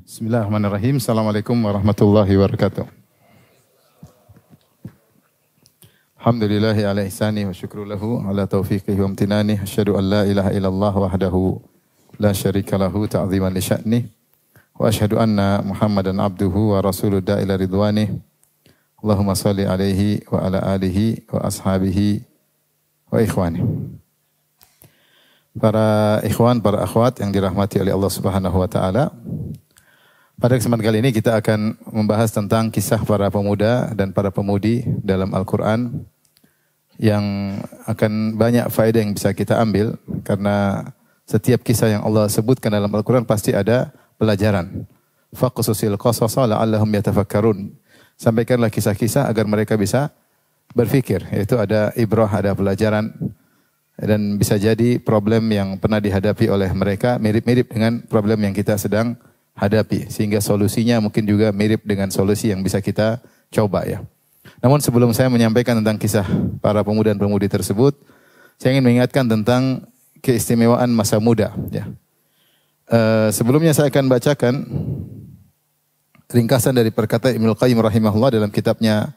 Bismillahirrahmanirrahim. Assalamualaikum warahmatullahi wabarakatuh. Alhamdulillahi ala ihsani wa syukru lahu ala taufiqihi wa amtinani. Asyhadu an la ilaha illallah wahdahu la syarika lahu ta'ziman li sya'nih. Wa asyhadu anna Muhammadan abduhu wa rasuluhu ila ridwanih. Allahumma salli alaihi wa ala alihi wa ashabihi wa ikhwani. Para ikhwan, para akhwat yang dirahmati oleh Allah Subhanahu wa taala. Pada kesempatan kali ini kita akan membahas tentang kisah para pemuda dan para pemudi dalam Al-Quran yang akan banyak faedah yang bisa kita ambil karena setiap kisah yang Allah sebutkan dalam Al-Quran pasti ada pelajaran. Faqsusil qasasa la'allahum yatafakkarun. Sampaikanlah kisah-kisah agar mereka bisa berfikir, yaitu ada ibrah, ada pelajaran dan bisa jadi problem yang pernah dihadapi oleh mereka mirip-mirip dengan problem yang kita sedang hadapi, sehingga solusinya mungkin juga mirip dengan solusi yang bisa kita coba ya. Namun sebelum saya menyampaikan tentang kisah para pemuda dan pemudi tersebut, saya ingin mengingatkan tentang keistimewaan masa muda ya. Sebelumnya saya akan bacakan ringkasan dari perkataan Ibnu Qayyim rahimahullah dalam kitabnya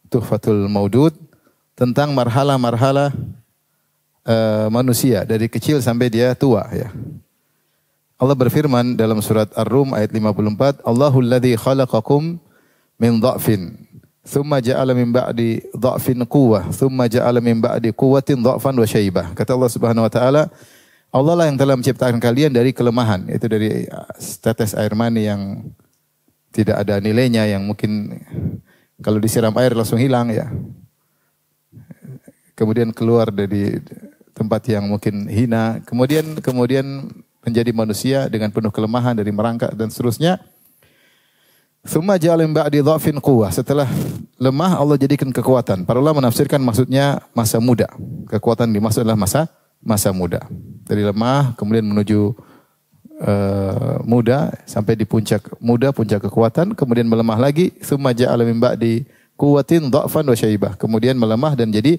Tuhfatul Maudud tentang marhala-marhala manusia dari kecil sampai dia tua ya. Allah berfirman dalam surat Ar-Rum ayat 54, Allahul ladzi khalaqakum min dha'fin, thumma ja'ala min ba'di dha'fin quwwah, thumma ja'ala min ba'di quwwatin dha'fan wa syaibah. Kata Allah Subhanahu wa taala, Allah lah yang telah menciptakan kalian dari kelemahan, itu dari tetes air mani yang tidak ada nilainya, yang mungkin kalau disiram air langsung hilang ya. Kemudian keluar dari tempat yang mungkin hina, kemudian menjadi manusia dengan penuh kelemahan dari merangkak dan seterusnya. Tsumma ja'ala min ba'di dha'fin quwwah. Setelah lemah Allah jadikan kekuatan. Para ulama menafsirkan maksudnya masa muda. Kekuatan dimaksud adalah masa muda. Dari lemah kemudian menuju muda sampai di puncak muda, puncak kekuatan, kemudian melemah lagi. Tsumma ja'ala min ba'di quwwatin dha'fan wa syaibah. Kemudian melemah dan jadi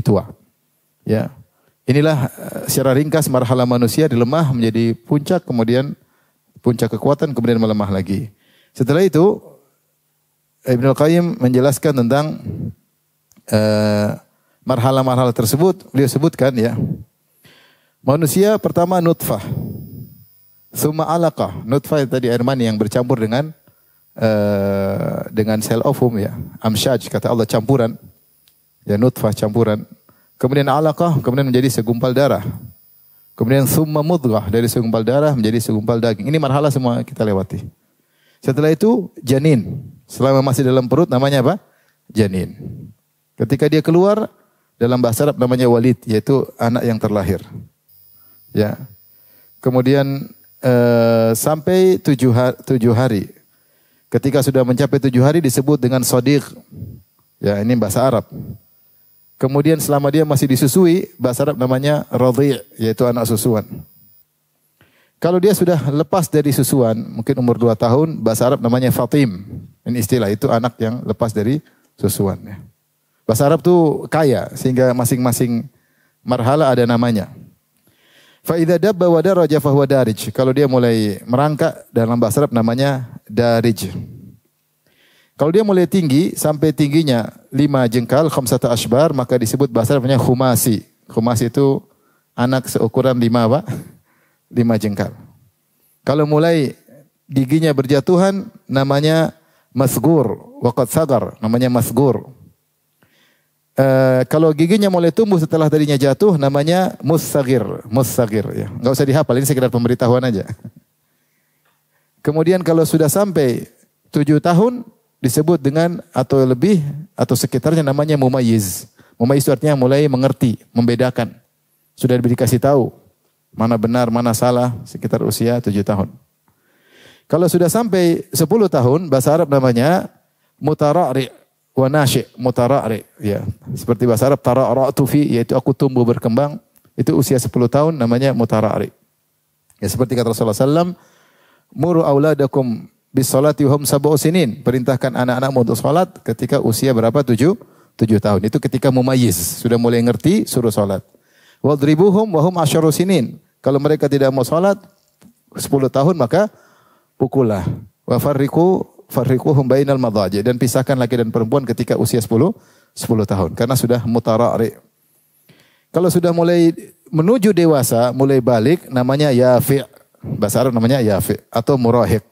tua. Ya. Inilah secara ringkas marhala manusia dilemah menjadi puncak, kemudian puncak kekuatan, kemudian melemah lagi. Setelah itu Ibnu Qayyim menjelaskan tentang marhala-marhala tersebut. Beliau sebutkan ya. Manusia pertama nutfah. Tsumma alaqah. Nutfah tadi air mani yang bercampur dengan sel ovum ya. Amsyaj kata Allah campuran. Ya nutfah campuran. Kemudian alaqah, kemudian menjadi segumpal darah. Kemudian summa mudghah, dari segumpal darah menjadi segumpal daging. Ini marhala semua kita lewati. Setelah itu janin. Selama masih dalam perut namanya apa? Janin. Ketika dia keluar, dalam bahasa Arab namanya walid, yaitu anak yang terlahir. Ya. Kemudian sampai 7 hari. Ketika sudah mencapai 7 hari disebut dengan sadiq. Ya, ini bahasa Arab. Kemudian selama dia masih disusui, bahasa Arab namanya radhi', yaitu anak susuan. Kalau dia sudah lepas dari susuan, mungkin umur 2 tahun, bahasa Arab namanya fatim. Ini istilah, itu anak yang lepas dari susuan. Bahasa Arab itu kaya, sehingga masing-masing marhala ada namanya. Fa idza dabba wa daraja fa huwa darij. Kalau dia mulai merangkak, dalam bahasa Arab namanya darij. Kalau dia mulai tinggi sampai tingginya 5 jengkal, khamsata asbar, maka disebut bahasa Arabnya khumasi. Khumasi itu anak seukuran 5 apa? 5 jengkal. Kalau mulai giginya berjatuhan namanya masgur, waqad sagar, namanya masgur. Kalau giginya mulai tumbuh setelah tadinya jatuh namanya mussagir ya. Enggak usah dihafal, ini sekedar pemberitahuan aja. Kemudian kalau sudah sampai 7 tahun disebut dengan atau lebih atau sekitarnya namanya mumayyiz. Mumayyiz itu artinya mulai mengerti, membedakan. Sudah dikasih tahu mana benar, mana salah sekitar usia 7 tahun. Kalau sudah sampai 10 tahun, bahasa Arab namanya mutara'ri wa nashi', mutara'ri ya. Seperti bahasa Arab tara'ra'tu fi, yaitu aku tumbuh berkembang, itu usia 10 tahun namanya mutara'ri. Ya seperti kata Rasulullah sallallahu alaihi wasallam, muru auladakum bisolati hum sab'u sinin. Perintahkan anak-anakmu untuk salat ketika usia berapa? 7 tahun. Itu ketika mumayyiz, sudah mulai ngerti, suruh salat. Wadribuhum wa hum 10 sinin. Kalau mereka tidak mau salat 10 tahun maka pukullah. Wa farriquhum bainal madhaji, dan pisahkan laki dan perempuan ketika usia 10 tahun karena sudah mutara'ri. Kalau sudah mulai menuju dewasa, mulai balik, namanya yafi'. Bahasa Arab namanya yafi' atau murahiq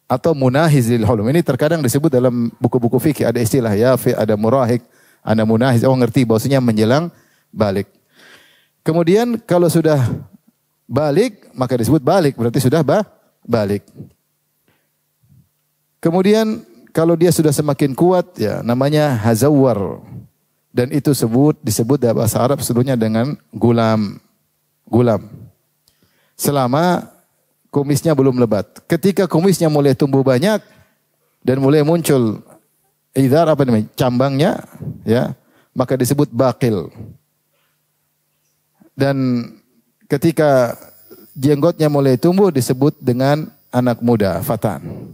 atau munahizil hulum. Ini terkadang disebut dalam buku-buku fikih, ada istilah yafi', ada murahiq, ada munahiz. Oh, ngerti bahwasanya menjelang balik. Kemudian kalau sudah balik, maka disebut balik, berarti sudah balik. Kemudian kalau dia sudah semakin kuat, ya namanya hazawwar. Dan itu disebut dalam bahasa Arab sebelumnya dengan gulam. Selama kumisnya belum lebat. Ketika kumisnya mulai tumbuh banyak dan mulai muncul idhar cambangnya, ya, maka disebut baqil. Dan ketika jenggotnya mulai tumbuh disebut dengan anak muda, fatan.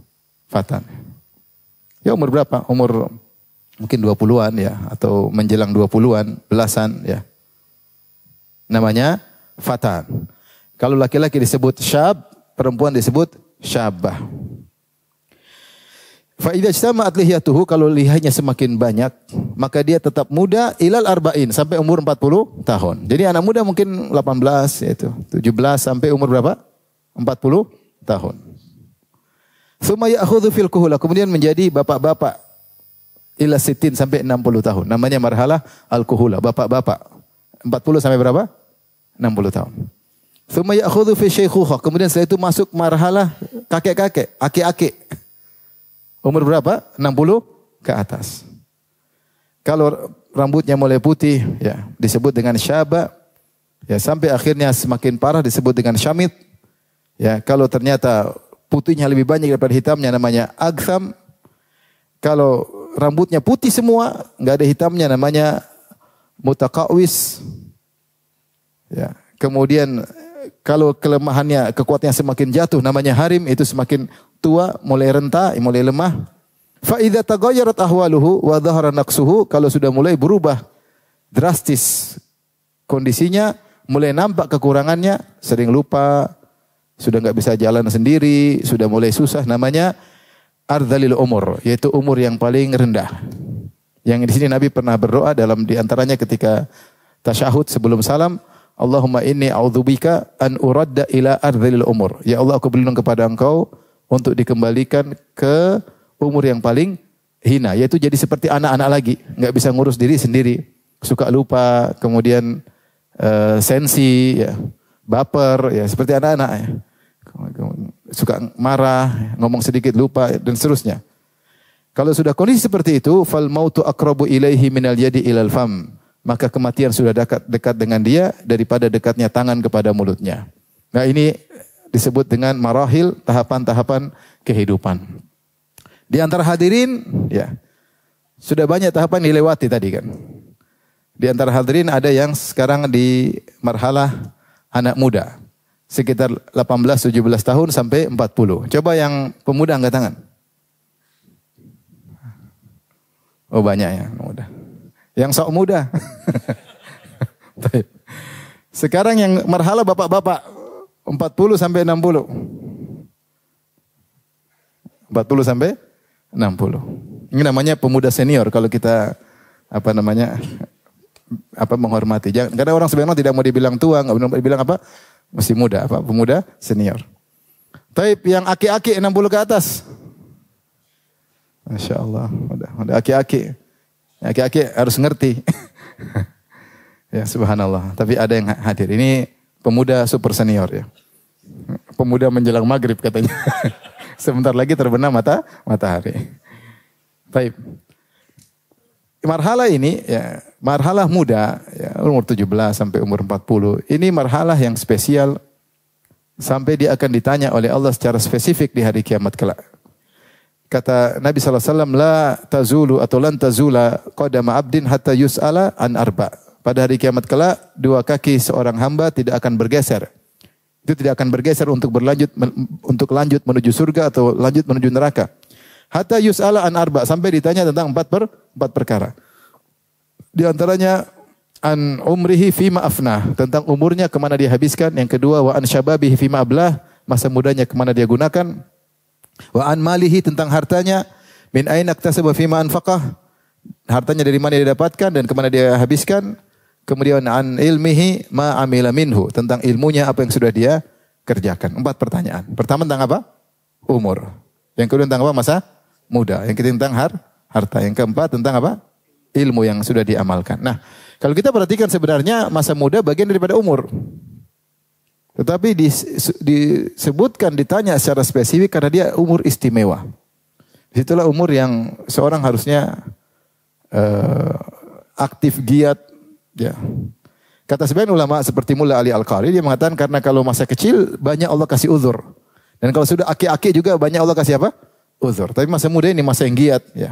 Ya, umur berapa? Umur mungkin 20-an ya, atau menjelang 20-an, belasan ya. Namanya fatan. Kalau laki-laki disebut syab, perempuan disebut syabah. Fa idza ijtama'at lihiyatuhu, kalau lihainya semakin banyak, maka dia tetap muda ilal arba'in, sampai umur 40 tahun. Jadi anak muda mungkin 18, yaitu 17 sampai umur berapa? 40 tahun. Tsumma ya'khudhu fil kuhula, kemudian menjadi bapak-bapak ila 60 sampai 60 tahun. Namanya marhalah al-kuhula, bapak-bapak. 40 sampai berapa? 60 tahun. Tsumma ya'khudhu fi syaikhukhah, kemudian setelah itu masuk marhalah kakek-kakek, aki-aki. Umur berapa? 60 ke atas. Kalau rambutnya mulai putih, ya disebut dengan syaba. Ya, sampai akhirnya semakin parah disebut dengan syamit. Ya, kalau ternyata putihnya lebih banyak daripada hitamnya namanya agtham. Kalau rambutnya putih semua, enggak ada hitamnya namanya mutakawis. Ya, kemudian kalau kelemahannya, kekuatannya semakin jatuh namanya harim, itu semakin tua, mulai renta, mulai lemah. Fa idza taghayyarat ahwaluhu wa dhahara naqsuhu, kalau sudah mulai berubah drastis kondisinya, mulai nampak kekurangannya, sering lupa, sudah enggak bisa jalan sendiri, sudah mulai susah, namanya ardhalil umur, yaitu umur yang paling rendah. Yang di sini Nabi pernah berdoa dalam di antaranya ketika tasyahud sebelum salam, Allahumma inni a'udzubika an uradda ila ardhilil umur. Ya Allah, aku berlindung kepada Engkau untuk dikembalikan ke umur yang paling hina, yaitu jadi seperti anak-anak lagi, enggak bisa ngurus diri sendiri, suka lupa, kemudian sensi, ya, baper, ya seperti anak-anak, ya. Suka marah, ngomong sedikit lupa dan seterusnya. Kalau sudah kondisi seperti itu, fal mautu aqrabu ilaihi minal yadi ilal fam. Maka kematian sudah dekat dengan dia daripada dekatnya tangan kepada mulutnya. Nah, ini disebut dengan marahil, tahapan-tahapan kehidupan. Di antara hadirin, ya, sudah banyak tahapan dilewati tadi kan. Di antara hadirin ada yang sekarang di marhalah anak muda. Sekitar 18-17 tahun sampai 40. Coba yang pemuda angkat tangan. Oh, banyak ya, muda. Yang sok muda. Sekarang yang marhala bapak-bapak 40 sampai 60. 40 sampai 60. Ini namanya pemuda senior kalau kita menghormati. Jangan, karena orang sebenarnya tidak mau dibilang tua, enggak mau dibilang masih muda, pemuda senior. Taib yang aki-aki 60 ke atas. Masya Allah, udah aki-aki. Aki-aki harus ngerti. Ya, subhanallah. Tapi ada yang hadir. Ini pemuda super senior ya. Pemuda menjelang maghrib katanya. Sebentar lagi terbenam matahari. Baik. Marhalah ini ya, marhalah muda ya, umur 17 sampai umur 40. Ini marhalah yang spesial sampai dia akan ditanya oleh Allah secara spesifik di hari kiamat kelak. Kata Nabi SAW, la tazulu atau lan tazula qadama abdin hatta yus'ala an arba. Pada hari kiamat kelak, dua kaki seorang hamba tidak akan bergeser. Itu tidak akan bergeser untuk lanjut menuju surga atau lanjut menuju neraka. Hatta yus'ala an arba, sampai ditanya tentang empat perkara. Di antaranya an umrihi fima afnah, tentang umurnya kemana dia habiskan. Yang kedua wa an syababihi fima ablah, masa mudanya kemana dia gunakan. Wa an malihi, tentang hartanya, min aina iktasaba fima anfaqah, hartanya dari mana dia dapatkan dan kemana dia habiskan. Kemudian an ilmihi ma amila minhu, tentang ilmunya apa yang sudah dia kerjakan. 4 pertanyaan. Pertama tentang apa? Umur. Yang kedua tentang apa? Masa muda. Yang ketiga tentang harta. Yang keempat tentang apa? Ilmu yang sudah diamalkan. Nah, kalau kita perhatikan sebenarnya masa muda bagian daripada umur. Tetapi disebutkan, ditanya secara spesifik karena dia umur istimewa. Disitulah umur yang seorang harusnya aktif, giat. Ya. Kata sebagian ulama seperti Mullah Ali Al-Qari, dia mengatakan karena kalau masa kecil banyak Allah kasih uzur. Dan kalau sudah aki-aki juga banyak Allah kasih apa? Uzur. Tapi masa muda ini masa yang giat. Ya.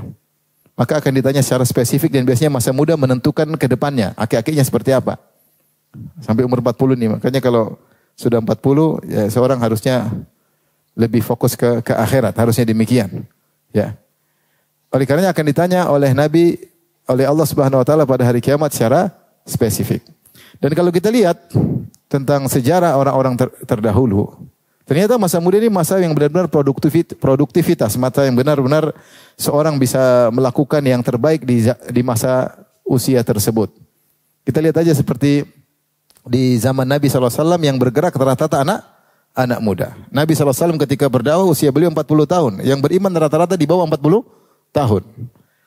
Maka akan ditanya secara spesifik dan biasanya masa muda menentukan ke depannya. Aki-akinya seperti apa. Sampai umur 40 nih. Makanya kalau sudah 40, ya seorang harusnya lebih fokus ke akhirat. Harusnya demikian. Ya. Oleh karenanya akan ditanya oleh Nabi, oleh Allah Subhanahu Wa Taala pada hari kiamat secara spesifik. Dan kalau kita lihat tentang sejarah orang-orang terdahulu, ternyata masa muda ini masa yang benar-benar produktivitas, masa yang benar-benar seorang bisa melakukan yang terbaik di masa usia tersebut. Kita lihat aja seperti di zaman Nabi SAW yang bergerak rata-rata anak muda. Nabi SAW ketika berdakwah usia beliau 40 tahun. Yang beriman rata-rata di bawah 40 tahun.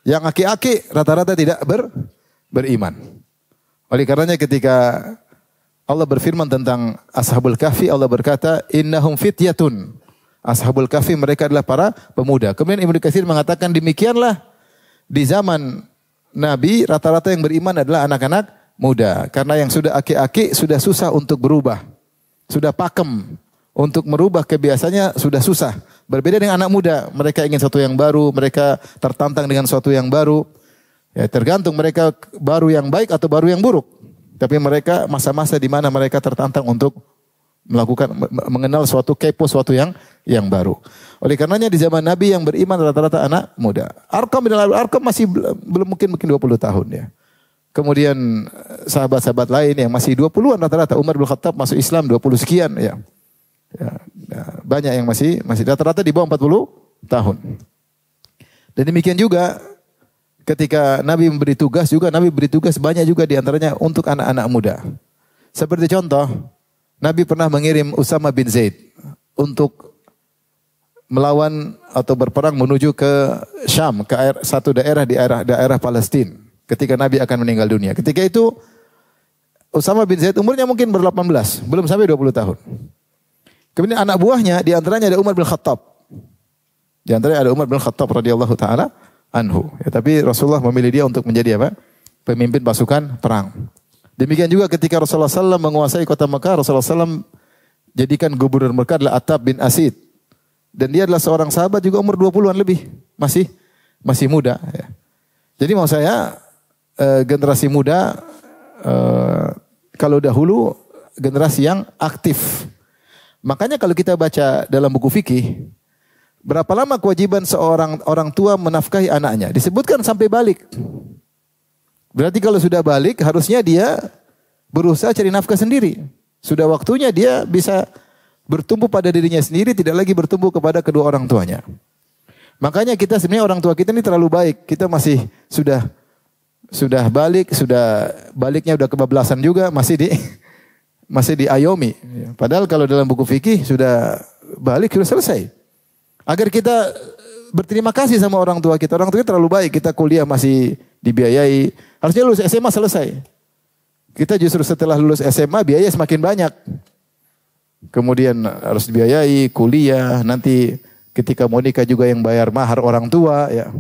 Yang aki-aki rata-rata tidak beriman. Oleh karenanya ketika Allah berfirman tentang Ashabul Kahfi, Allah berkata, innahum fityatun. Ashabul Kahfi mereka adalah para pemuda. Kemudian Ibnu Katsir mengatakan demikianlah di zaman Nabi rata-rata yang beriman adalah anak-anak muda. Karena yang sudah aki-aki sudah susah untuk berubah. Sudah pakem untuk merubah kebiasaannya sudah susah. Berbeda dengan anak muda, mereka ingin sesuatu yang baru, mereka tertantang dengan sesuatu yang baru. Ya, tergantung mereka baru yang baik atau baru yang buruk. Tapi mereka masa-masa di mana mereka tertantang untuk melakukan, mengenal suatu kepo, suatu yang baru. Oleh karenanya di zaman Nabi yang beriman rata-rata anak muda. Arqam masih belum mungkin 20 tahun ya. Kemudian sahabat-sahabat lain yang masih 20-an rata-rata. Umar bin Khattab masuk Islam 20 sekian ya. Banyak yang masih rata-rata di bawah 40 tahun. Dan demikian juga ketika Nabi memberi tugas juga, Nabi beri tugas banyak juga diantaranya untuk anak-anak muda. Seperti contoh, Nabi pernah mengirim Usama bin Zaid untuk melawan atau berperang menuju ke Syam, ke satu daerah di daerah Palestina. Ketika Nabi akan meninggal dunia. Ketika itu Usama bin Zaid umurnya mungkin ber-18, belum sampai 20 tahun. Kemudian anak buahnya diantaranya ada Umar bin Khattab. Di antaranya ada Umar bin Khattab radhiyallahu taala anhu. Ya, tapi Rasulullah memilih dia untuk menjadi apa? Pemimpin pasukan perang. Demikian juga ketika Rasulullah SAW menguasai kota Mekah, Rasulullah SAW jadikan gubernur Mekah adalah Attab bin Asid. Dan dia adalah seorang sahabat juga umur 20-an lebih. Masih muda. Ya. Jadi mau saya, generasi muda, kalau dahulu generasi yang aktif. Makanya kalau kita baca dalam buku fikih, berapa lama kewajiban seorang orang tua menafkahi anaknya? Disebutkan sampai balik. Berarti kalau sudah balik, harusnya dia berusaha cari nafkah sendiri. Sudah waktunya dia bisa bertumbuh pada dirinya sendiri, tidak lagi bertumbuh kepada kedua orang tuanya. Makanya kita sebenarnya orang tua kita ini terlalu baik. Kita masih sudah balik, baliknya udah kebablasan juga, masih diayomi. Padahal kalau dalam buku fikih sudah balik, sudah selesai. Agar kita berterima kasih sama orang tua kita. Orang tua kita terlalu baik. Kita kuliah masih dibiayai. Harusnya lulus SMA selesai. Kita justru setelah lulus SMA biaya semakin banyak. Kemudian harus dibiayai, kuliah. Nanti ketika mau nikah juga yang bayar mahar orang tua. Ya.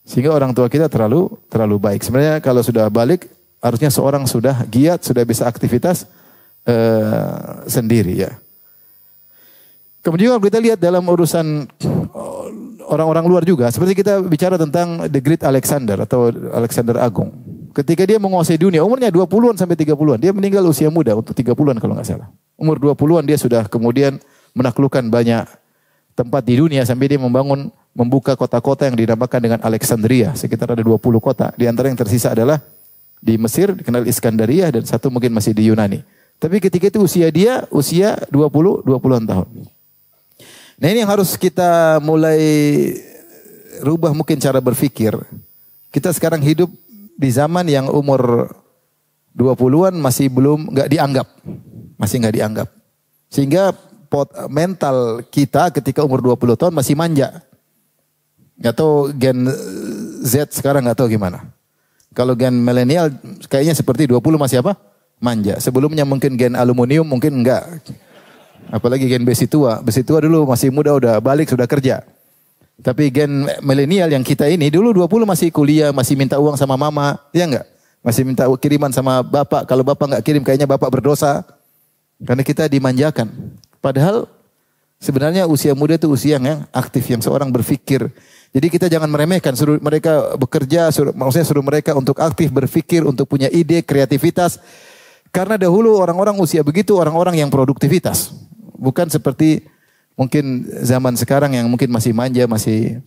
Sehingga orang tua kita terlalu baik. Sebenarnya kalau sudah balik, harusnya seorang sudah giat, sudah bisa aktivitas sendiri ya. Kemudian kita lihat dalam urusan orang-orang luar juga. Seperti kita bicara tentang The Great Alexander atau Alexander Agung. Ketika dia menguasai dunia, umurnya 20-an sampai 30-an. Dia meninggal usia muda untuk 30-an kalau nggak salah. Umur 20-an dia sudah kemudian menaklukkan banyak tempat di dunia. Sampai dia membuka kota-kota yang dinamakan dengan Alexandria. Sekitar ada 20 kota. Di antara yang tersisa adalah di Mesir, dikenal Iskandaria, dan satu mungkin masih di Yunani. Tapi ketika itu usia 20-an tahun. Nah ini yang harus kita mulai rubah mungkin cara berpikir. Kita sekarang hidup di zaman yang umur 20-an masih belum nggak dianggap. Masih nggak dianggap. Sehingga mental kita ketika umur 20 tahun masih manja. Nggak tahu gen Z sekarang nggak tahu gimana. Kalau gen milenial kayaknya seperti 20 masih apa? Manja. Sebelumnya mungkin gen aluminium mungkin enggak. Apalagi gen besi tua. Besi tua dulu masih muda udah balik sudah kerja. Tapi gen milenial yang kita ini dulu 20 masih kuliah, masih minta uang sama mama, ya enggak? Masih minta kiriman sama bapak. Kalau bapak enggak kirim kayaknya bapak berdosa. Karena kita dimanjakan. Padahal sebenarnya usia muda itu usia yang aktif, yang seorang berpikir. Jadi kita jangan meremehkan, suruh mereka bekerja, maksudnya suruh mereka untuk aktif berpikir, untuk punya ide, kreativitas. Karena dahulu orang-orang usia begitu, orang-orang yang produktivitas. Bukan seperti mungkin zaman sekarang yang mungkin masih manja, masih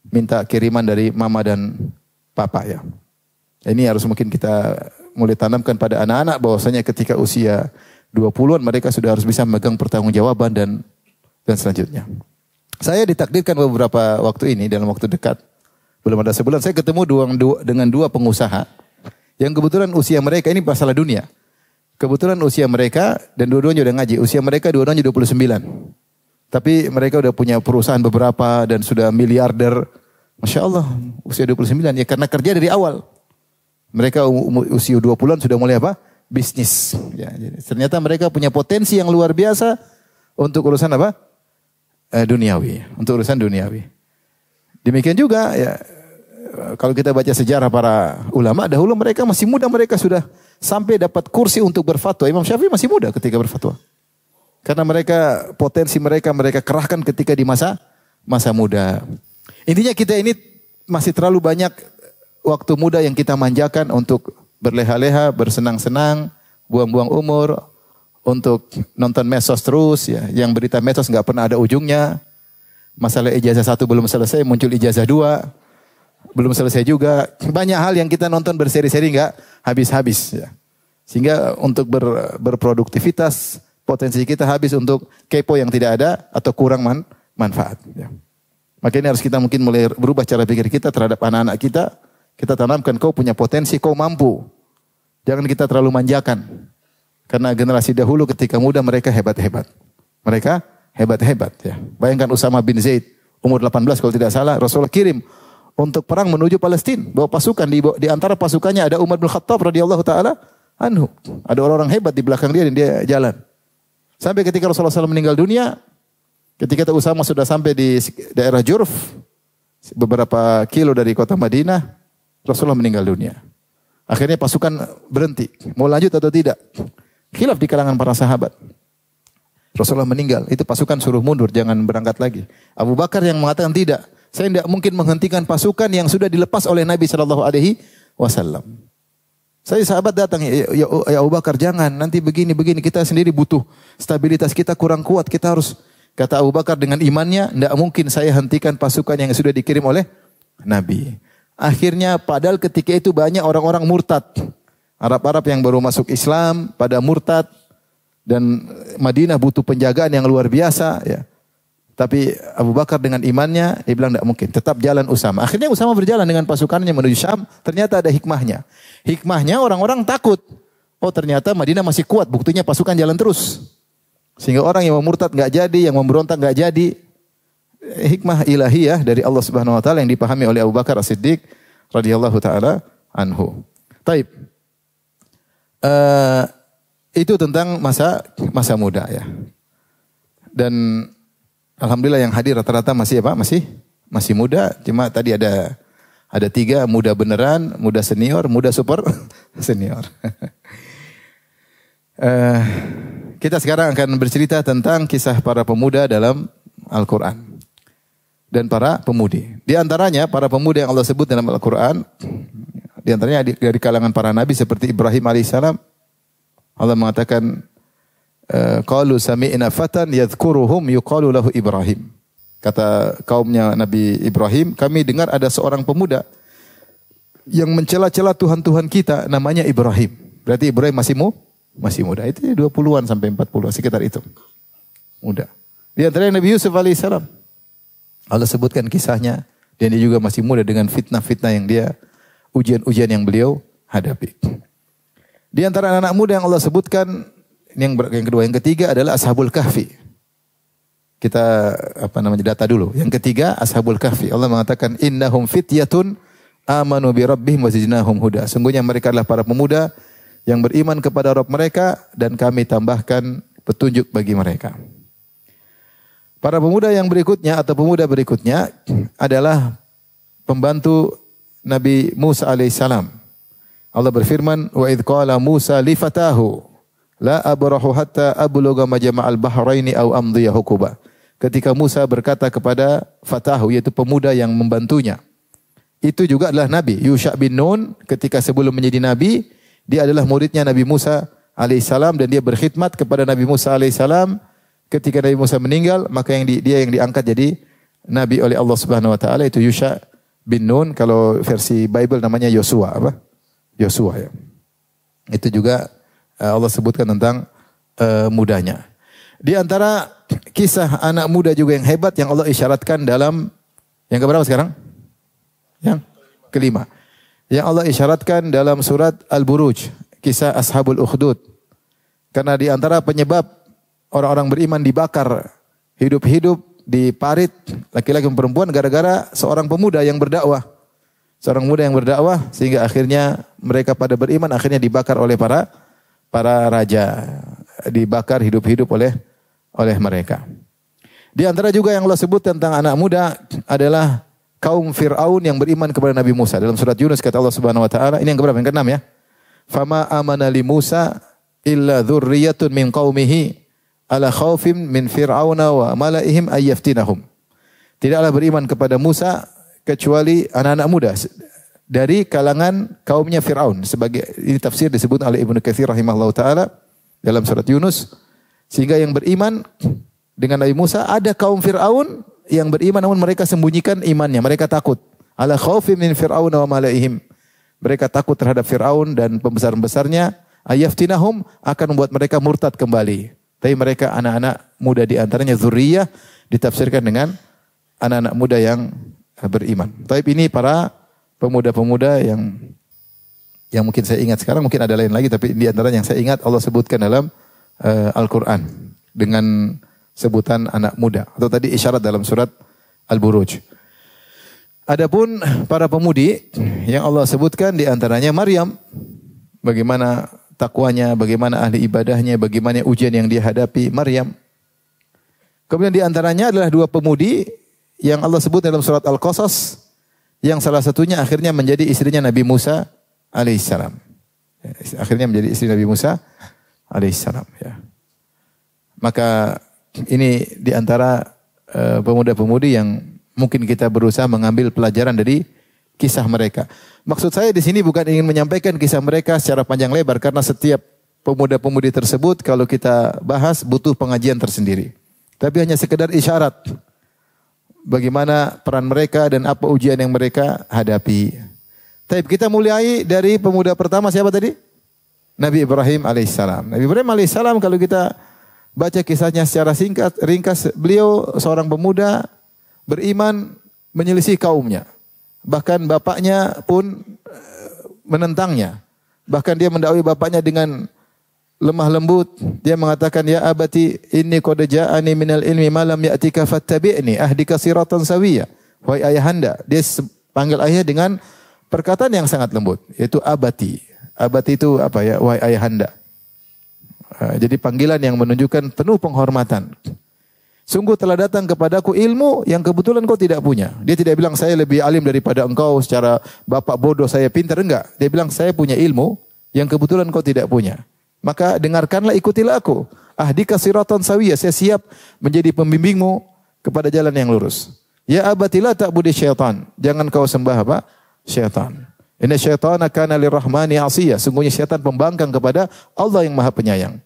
minta kiriman dari mama dan papa ya. Ini harus mungkin kita mulai tanamkan pada anak-anak bahwasanya ketika usia 20-an mereka sudah harus bisa memegang pertanggungjawaban dan selanjutnya. Saya ditakdirkan beberapa waktu ini dalam waktu dekat, belum ada sebulan, saya ketemu dengan dua pengusaha yang kebetulan usia mereka ini masalah dunia. Kebetulan usia mereka dan dua-duanya udah ngaji, usia mereka dua-duanya 29. Tapi mereka udah punya perusahaan beberapa dan sudah miliarder. Masya Allah, usia 29 ya karena kerja dari awal. Mereka usia 20-an sudah mulai apa? Bisnis. Ya, jadi ternyata mereka punya potensi yang luar biasa untuk urusan apa? Duniawi, untuk urusan duniawi. Demikian juga ya kalau kita baca sejarah para ulama dahulu mereka masih muda, mereka sudah sampai dapat kursi untuk berfatwa. Imam Syafi'i masih muda ketika berfatwa. Karena mereka potensi mereka kerahkan ketika di masa muda. Intinya kita ini masih terlalu banyak waktu muda yang kita manjakan untuk berleha-leha, bersenang-senang, buang-buang umur. Untuk nonton medsos terus ya, yang berita medsos nggak pernah ada ujungnya. Masalah ijazah 1 belum selesai, muncul ijazah 2, belum selesai juga. Banyak hal yang kita nonton berseri-seri nggak habis-habis ya. Sehingga untuk berproduktivitas potensi kita habis untuk kepo yang tidak ada atau kurang manfaat. Ya. Makanya harus kita mungkin mulai berubah cara pikir kita terhadap anak-anak kita. Kita tanamkan kau punya potensi, kau mampu. Jangan kita terlalu manjakan. Karena generasi dahulu ketika muda mereka hebat-hebat. Mereka hebat-hebat ya. Bayangkan Usama bin Zaid umur 18 kalau tidak salah Rasulullah kirim untuk perang menuju Palestina. Bawa pasukan di antara pasukannya ada Umar bin Khattab radhiyallahu taala anhu. Ada orang-orang hebat di belakang dia dan dia jalan. Sampai ketika Rasulullah SAW meninggal dunia, ketika Usama sudah sampai di daerah Jurf, beberapa kilo dari kota Madinah, Rasulullah meninggal dunia. Akhirnya pasukan berhenti. Mau lanjut atau tidak? Khilaf di kalangan para sahabat. Rasulullah meninggal, itu pasukan suruh mundur, jangan berangkat lagi. Abu Bakar yang mengatakan tidak, saya tidak mungkin menghentikan pasukan yang sudah dilepas oleh Nabi SAW. Saya sahabat datang, ya Abu Bakar jangan, nanti begini, kita sendiri butuh stabilitas kita kurang kuat, kita harus, kata Abu Bakar dengan imannya, tidak mungkin saya hentikan pasukan yang sudah dikirim oleh Nabi. Akhirnya padahal ketika itu banyak orang-orang murtad. Arab-Arab yang baru masuk Islam pada murtad dan Madinah butuh penjagaan yang luar biasa ya. Tapi Abu Bakar dengan imannya dia bilang tidak mungkin, tetap jalan Usama. Akhirnya Usama berjalan dengan pasukannya menuju Syam, ternyata ada hikmahnya. Hikmahnya orang-orang takut. Oh ternyata Madinah masih kuat, buktinya pasukan jalan terus. Sehingga orang yang murtad enggak jadi, yang memberontak enggak jadi. Hikmah ilahiyah dari Allah Subhanahu wa taala yang dipahami oleh Abu Bakar As-Siddiq radhiyallahu taala anhu. Taib. Itu tentang masa muda ya. Dan alhamdulillah yang hadir rata-rata masih apa? Masih muda. Cuma tadi ada 3, muda beneran, muda senior, muda super senior. Kita sekarang akan bercerita tentang kisah para pemuda dalam Al-Quran dan para pemudi. Di antaranya para pemuda yang Allah sebut dalam Al-Quran, di antaranya dari kalangan para nabi seperti Ibrahim alaihissalam. Allah mengatakan, qalu sami'na fatan yadhkuruhum yuqalu lahu Ibrahim. Kata kaumnya Nabi Ibrahim, kami dengar ada seorang pemuda yang mencela-cela Tuhan-Tuhan kita namanya Ibrahim. Berarti Ibrahim masih muda. Itu 20-an sampai 40 sekitar itu. Muda. Di antara Nabi Yusuf alaihissalam. Allah sebutkan kisahnya. Dan dia juga masih muda dengan fitnah-fitnah yang dia, ujian-ujian yang beliau hadapi. Di antara anak muda yang Allah sebutkan, yang kedua, yang ketiga adalah Ashabul Kahfi. Kita data dulu. Yang ketiga Ashabul Kahfi. Allah mengatakan innahum fityatun amanu bi rabbihim wa zidnahum huda. Sungguhnya mereka adalah para pemuda yang beriman kepada Rabb mereka dan kami tambahkan petunjuk bagi mereka. Para pemuda yang berikutnya atau pemuda berikutnya adalah pembantu Nabi Musa alaihissalam. Allah berfirman, wa idh qala Musa li fatahu la abrahu hatta ablugha majma'al bahraini aw amdiya hukuba. Ketika Musa berkata kepada fatahu, yaitu pemuda yang membantunya. Itu juga adalah Nabi Yusha bin Nun. Ketika sebelum menjadi Nabi, dia adalah muridnya Nabi Musa alaihissalam dan dia berkhidmat kepada Nabi Musa alaihissalam. Ketika Nabi Musa meninggal, maka dia yang diangkat jadi Nabi oleh Allah Subhanahu Wa Taala, itu Yusha bin Nun. Kalau versi Bible namanya Yosua, Yosua ya. Itu juga Allah sebutkan tentang mudanya. Di antara kisah anak muda juga yang hebat yang Allah isyaratkan dalam yang keberapa sekarang? Yang kelima. Yang Allah isyaratkan dalam surat Al-Buruj, kisah Ashabul Ukhdud. Karena di antara penyebab orang-orang beriman dibakar hidup-hidup di parit, laki-laki dan perempuan, gara-gara seorang pemuda yang berdakwah. Seorang muda yang berdakwah sehingga akhirnya mereka pada beriman, akhirnya dibakar oleh para raja, dibakar hidup-hidup oleh mereka. Di antara juga yang Allah sebut tentang anak muda adalah kaum Fir'aun yang beriman kepada Nabi Musa. Dalam surat Yunus kata Allah Subhanahu Wa Taala, ini yang keberapa? Yang keenam ya. Fama amana li Musa illa dzurriyyatun min qaumihi ala khaufim min fir'auna wa malaihim ayyaftinahum. Tidaklah beriman kepada Musa kecuali anak-anak muda dari kalangan kaumnya Fir'aun. Sebagai ini tafsir disebut oleh Ibnu Katsir rahimahullahu taala dalam surat Yunus. Sehingga yang beriman dengan Nabi Musa ada kaum Fir'aun yang beriman namun mereka sembunyikan imannya, mereka takut. Ala khaufim min fir'auna wa malaihim. Mereka takut terhadap Fir'aun dan pembesar-pembesarnya. Ayyaftinahum, akan membuat mereka murtad kembali. Tapi mereka anak-anak muda, di antaranya zuriyah, ditafsirkan dengan anak-anak muda yang beriman. Tapi ini para pemuda-pemuda yang mungkin saya ingat sekarang, mungkin ada lain lagi, tapi di antaranya yang saya ingat Allah sebutkan dalam Al-Quran dengan sebutan anak muda. Atau tadi isyarat dalam surat Al-Buruj. Adapun para pemudi yang Allah sebutkan di antaranya Maryam, bagaimana takwanya, bagaimana ahli ibadahnya, bagaimana ujian yang dia hadapi Maryam. Kemudian di antaranya adalah dua pemudi yang Allah sebut dalam surat Al-Qasas, yang salah satunya akhirnya menjadi istrinya Nabi Musa alaihissalam. Akhirnya menjadi istri Nabi Musa alaihissalam. Ya. Maka ini di antara pemuda-pemudi yang mungkin kita berusaha mengambil pelajaran dari kisah mereka. Maksud saya di sini bukan ingin menyampaikan kisah mereka secara panjang lebar, karena setiap pemuda-pemudi tersebut kalau kita bahas butuh pengajian tersendiri. Tapi hanya sekedar isyarat bagaimana peran mereka dan apa ujian yang mereka hadapi. Tapi kita mulai dari pemuda pertama, siapa tadi? Nabi Ibrahim alaihissalam. Nabi Ibrahim alaihissalam kalau kita baca kisahnya secara ringkas, beliau seorang pemuda beriman menyelisih kaumnya. Bahkan bapaknya pun menentangnya. Bahkan dia mendakwai bapaknya dengan lemah lembut. Dia mengatakan, ya abati inni qad ja'ani minal ilmi ma lam ya'tika fattabi'ni ahdika siratan sawiyya. Wahai ayahanda, dia panggil ayahnya dengan perkataan yang sangat lembut, yaitu abati. Abati itu apa ya? Wahai ayahanda. Jadi panggilan yang menunjukkan penuh penghormatan. Sungguh telah datang kepadaku ilmu yang kebetulan kau tidak punya. Dia tidak bilang saya lebih alim daripada engkau, secara bapak bodoh saya pintar, enggak. Dia bilang saya punya ilmu yang kebetulan kau tidak punya. Maka dengarkanlah, ikutilah aku. Ahdika siratan sawiyya, saya siap menjadi pembimbingmu kepada jalan yang lurus. Ya abati la ta'budi syaitan. Jangan kau sembah apa? Syaitan. Inna syaitana kana lirrahmani 'asiyya. Sungguhnya syaitan pembangkang kepada Allah yang Maha Penyayang.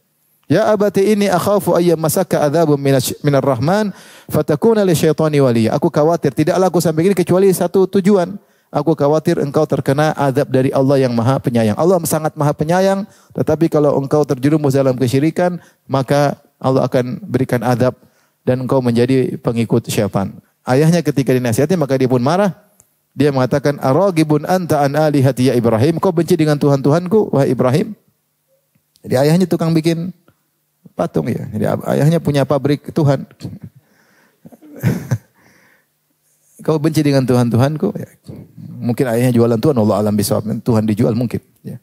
Ya abati inni akhafu ayyam masaka adzabun minar rahman fatakuna li syaitani waliya. Aku khawatir, tidaklah aku sampai ini kecuali satu tujuan. Aku khawatir engkau terkena azab dari Allah yang Maha Penyayang. Allah sangat Maha Penyayang, tetapi kalau engkau terjerumus dalam kesyirikan, maka Allah akan berikan azab dan engkau menjadi pengikut syaitan. Ayahnya ketika dinasihati maka dia pun marah. Dia mengatakan, "Aragibun anta an alihati ya Ibrahim?" Kau benci dengan Tuhan-Tuhanku, wahai Ibrahim? Jadi ayahnya tukang bikin patung ya. Jadi ayahnya punya pabrik Tuhan. Kau benci dengan Tuhan-Tuhanku? Ya. Mungkin ayahnya jualan Tuhan, Allah alam bisawab. Tuhan dijual mungkin. Ya.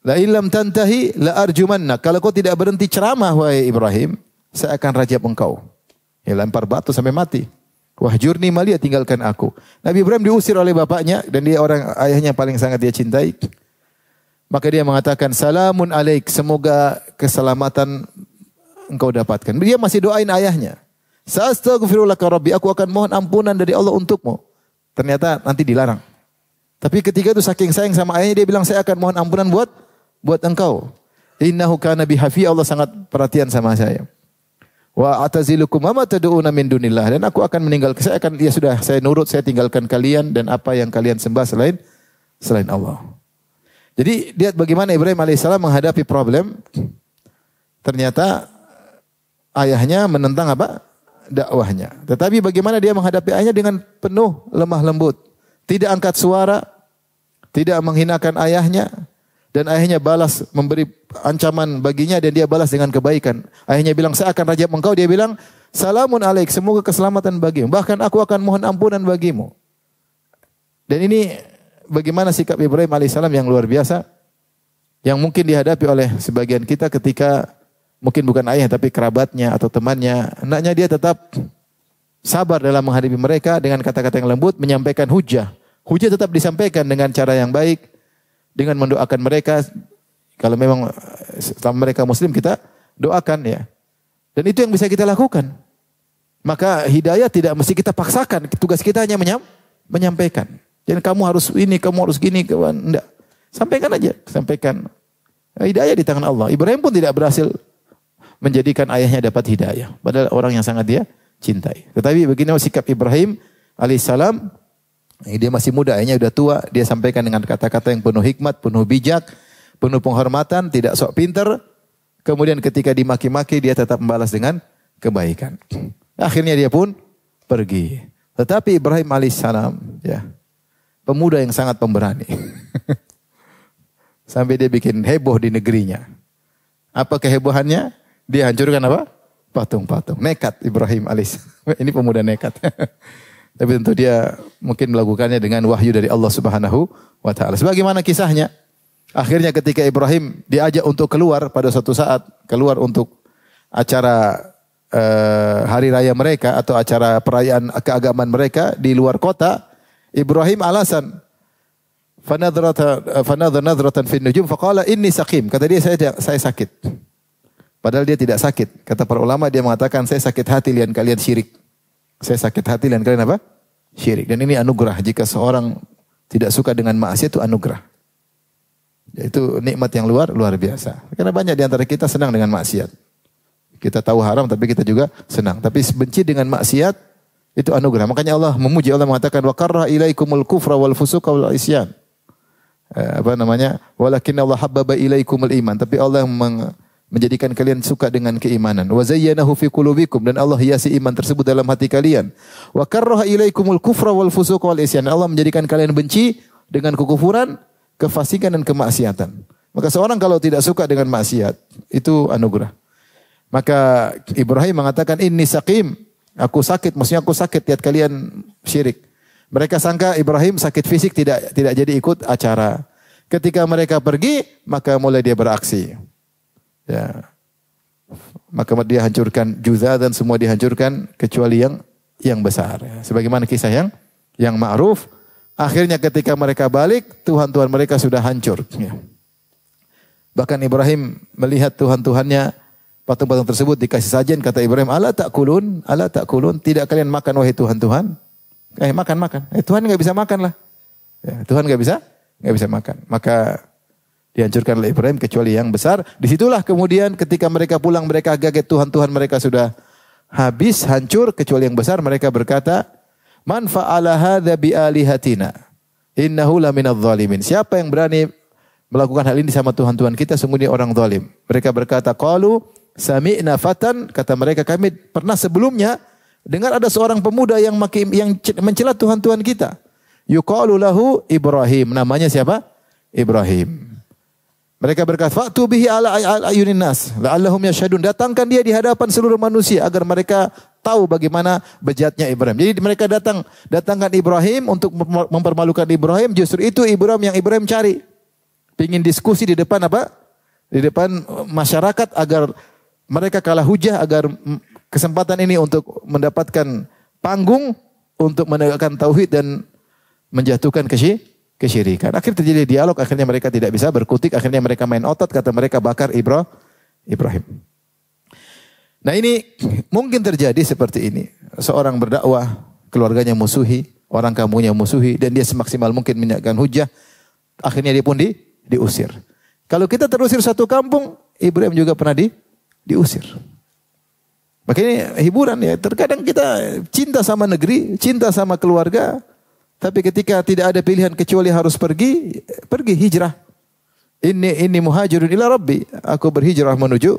La illam tantahi la arjumannak. Kalau kau tidak berhenti ceramah wahai Ibrahim, saya akan rajab engkau. Ya, lempar batu sampai mati. Wahjurni malia, tinggalkan aku. Nabi Ibrahim diusir oleh bapaknya dan dia ayahnya paling sangat dia cintai. Maka dia mengatakan, "Salamun alaik, semoga keselamatan engkau dapatkan." Dia masih doain ayahnya. "Sa'astaghfirulaka rabbi, aku akan mohon ampunan dari Allah untukmu." Ternyata nanti dilarang. Tapi ketika itu saking sayang sama ayahnya, dia bilang, "Saya akan mohon ampunan buat engkau. Innahu kana bihafi, Allah sangat perhatian sama saya. Wa atazilukum ma tad'una min dunillah, dan aku akan meninggalkan, saya nurut, saya tinggalkan kalian dan apa yang kalian sembah selain Allah." Jadi lihat bagaimana Ibrahim alaihissalam menghadapi problem. Ternyata ayahnya menentang apa? Dakwahnya. Tetapi bagaimana dia menghadapi ayahnya dengan penuh lemah lembut. Tidak angkat suara, tidak menghinakan ayahnya. Dan ayahnya balas memberi ancaman baginya dan dia balas dengan kebaikan. Ayahnya bilang, "Saya akan rajab engkau." Dia bilang, "Salamun alaik, semoga keselamatan bagimu. Bahkan aku akan mohon ampunan bagimu." Dan ini bagaimana sikap Ibrahim alaihissalam yang luar biasa. Yang mungkin dihadapi oleh sebagian kita ketika mungkin bukan ayah tapi kerabatnya atau temannya. Hendaknya dia tetap sabar dalam menghadapi mereka dengan kata-kata yang lembut, menyampaikan hujah. Hujah tetap disampaikan dengan cara yang baik. Dengan mendoakan mereka, kalau memang selama mereka muslim kita doakan ya. Dan itu yang bisa kita lakukan. Maka hidayah tidak mesti kita paksakan. Tugas kita hanya menyampaikan. Jadi kamu harus ini, kamu harus gini. Enggak. Sampaikan aja. Sampaikan. Hidayah di tangan Allah. Ibrahim pun tidak berhasil menjadikan ayahnya dapat hidayah. Padahal orang yang sangat dia cintai. Tetapi begini sikap Ibrahim alaihissalam. Dia masih muda, ayahnya sudah tua. Dia sampaikan dengan kata-kata yang penuh hikmat, penuh bijak, penuh penghormatan, tidak sok pintar. Kemudian ketika dimaki-maki, dia tetap membalas dengan kebaikan. Akhirnya dia pun pergi. Tetapi Ibrahim alaihissalam, ya, pemuda yang sangat pemberani. Sampai dia bikin heboh di negerinya. Apa kehebohannya? Dia hancurkan apa? Patung-patung. Nekat Ibrahim alaihissalam. Ini pemuda nekat. Tapi tentu dia mungkin melakukannya dengan wahyu dari Allah Subhanahu wa taala. Sebagaimana kisahnya, akhirnya ketika Ibrahim diajak untuk keluar pada suatu saat, keluar untuk acara hari raya mereka atau acara perayaan keagamaan mereka di luar kota, Ibrahim alasan fanadhara nadratan fin nujum faqala inni saqim. Kata dia saya sakit. Padahal dia tidak sakit. Kata para ulama dia mengatakan saya sakit hati lihat kalian syirik. Saya sakit hati dan kalian apa? Syirik. Dan ini anugerah. Jika seorang tidak suka dengan maksiat itu anugerah. Itu nikmat yang luar biasa. Karena banyak di antara kita senang dengan maksiat. Kita tahu haram tapi kita juga senang. Tapi benci dengan maksiat itu anugerah. Makanya Allah memuji, Allah mengatakan wa karra ilaikumul kufra wal fusuqa wal isyan. Walakin Allah habbaba ilaikumul iman. Tapi Allah menjadikan kalian suka dengan keimanan. Wa zayyanahu fi qulubikum, dan Allah hiasi iman tersebut dalam hati kalian. Wa karraha ilaikumul kufra wal fusuqa wal isyan. Allah menjadikan kalian benci dengan kekufuran, kefasikan dan kemaksiatan. Maka seorang kalau tidak suka dengan maksiat, itu anugerah. Maka Ibrahim mengatakan inni saqim, aku sakit, maksudnya aku sakit lihat kalian syirik. Mereka sangka Ibrahim sakit fisik tidak jadi ikut acara. Ketika mereka pergi, maka mulai dia beraksi. Ya. Maka dia hancurkan Judha dan semua dihancurkan kecuali yang besar. Sebagaimana kisah yang ma'ruf. Akhirnya ketika mereka balik, Tuhan-Tuhan mereka sudah hancur. Ya. Bahkan Ibrahim melihat Tuhan-Tuhannya, patung-patung tersebut dikasih sajian. Kata Ibrahim, ala ta'kulun, tidak kalian makan wahai Tuhan-Tuhan? Makan. Tuhan nggak bisa makan lah. Ya, Tuhan nggak bisa makan. Maka dihancurkan oleh Ibrahim kecuali yang besar. Disitulah kemudian ketika mereka pulang mereka kaget Tuhan mereka sudah habis, hancur kecuali yang besar. Mereka berkata, man fa'ala hadza bi alihatina innahu laminadh dhalimin. Siapa yang berani melakukan hal ini sama Tuhan kita, sungguh dia orang zalim. Mereka berkata, qalu Sami'na fatan, kata mereka kami pernah sebelumnya dengar ada seorang pemuda yang mencela Tuhan kita. Yuqalu lahu Ibrahim. Namanya siapa? Ibrahim. Mereka berkata, "Fa'tu bihi ala ayunin nas, la'allahum yashhadun." Datangkan dia di hadapan seluruh manusia agar mereka tahu bagaimana bejatnya Ibrahim. Jadi mereka datangkan Ibrahim untuk mempermalukan Ibrahim. Justru itu Ibrahim yang Ibrahim cari. Pingin diskusi di depan apa? Di depan masyarakat agar mereka kalah hujah, agar kesempatan ini untuk mendapatkan panggung untuk menegakkan tauhid dan menjatuhkan kesyirikan. Akhirnya terjadi dialog, akhirnya mereka tidak bisa berkutik, akhirnya mereka main otot, kata mereka bakar Ibrahim. Nah ini mungkin terjadi seperti ini. Seorang berdakwah, keluarganya musuhi, orang kampungnya musuhi, dan dia semaksimal mungkin menegakkan hujah, akhirnya dia pun diusir. Kalau kita terusir satu kampung, Ibrahim juga pernah diusir. Makanya hiburan ya. Terkadang kita cinta sama negeri, cinta sama keluarga, tapi ketika tidak ada pilihan kecuali harus pergi hijrah. Ini muhajirun ila Rabbi. Aku berhijrah menuju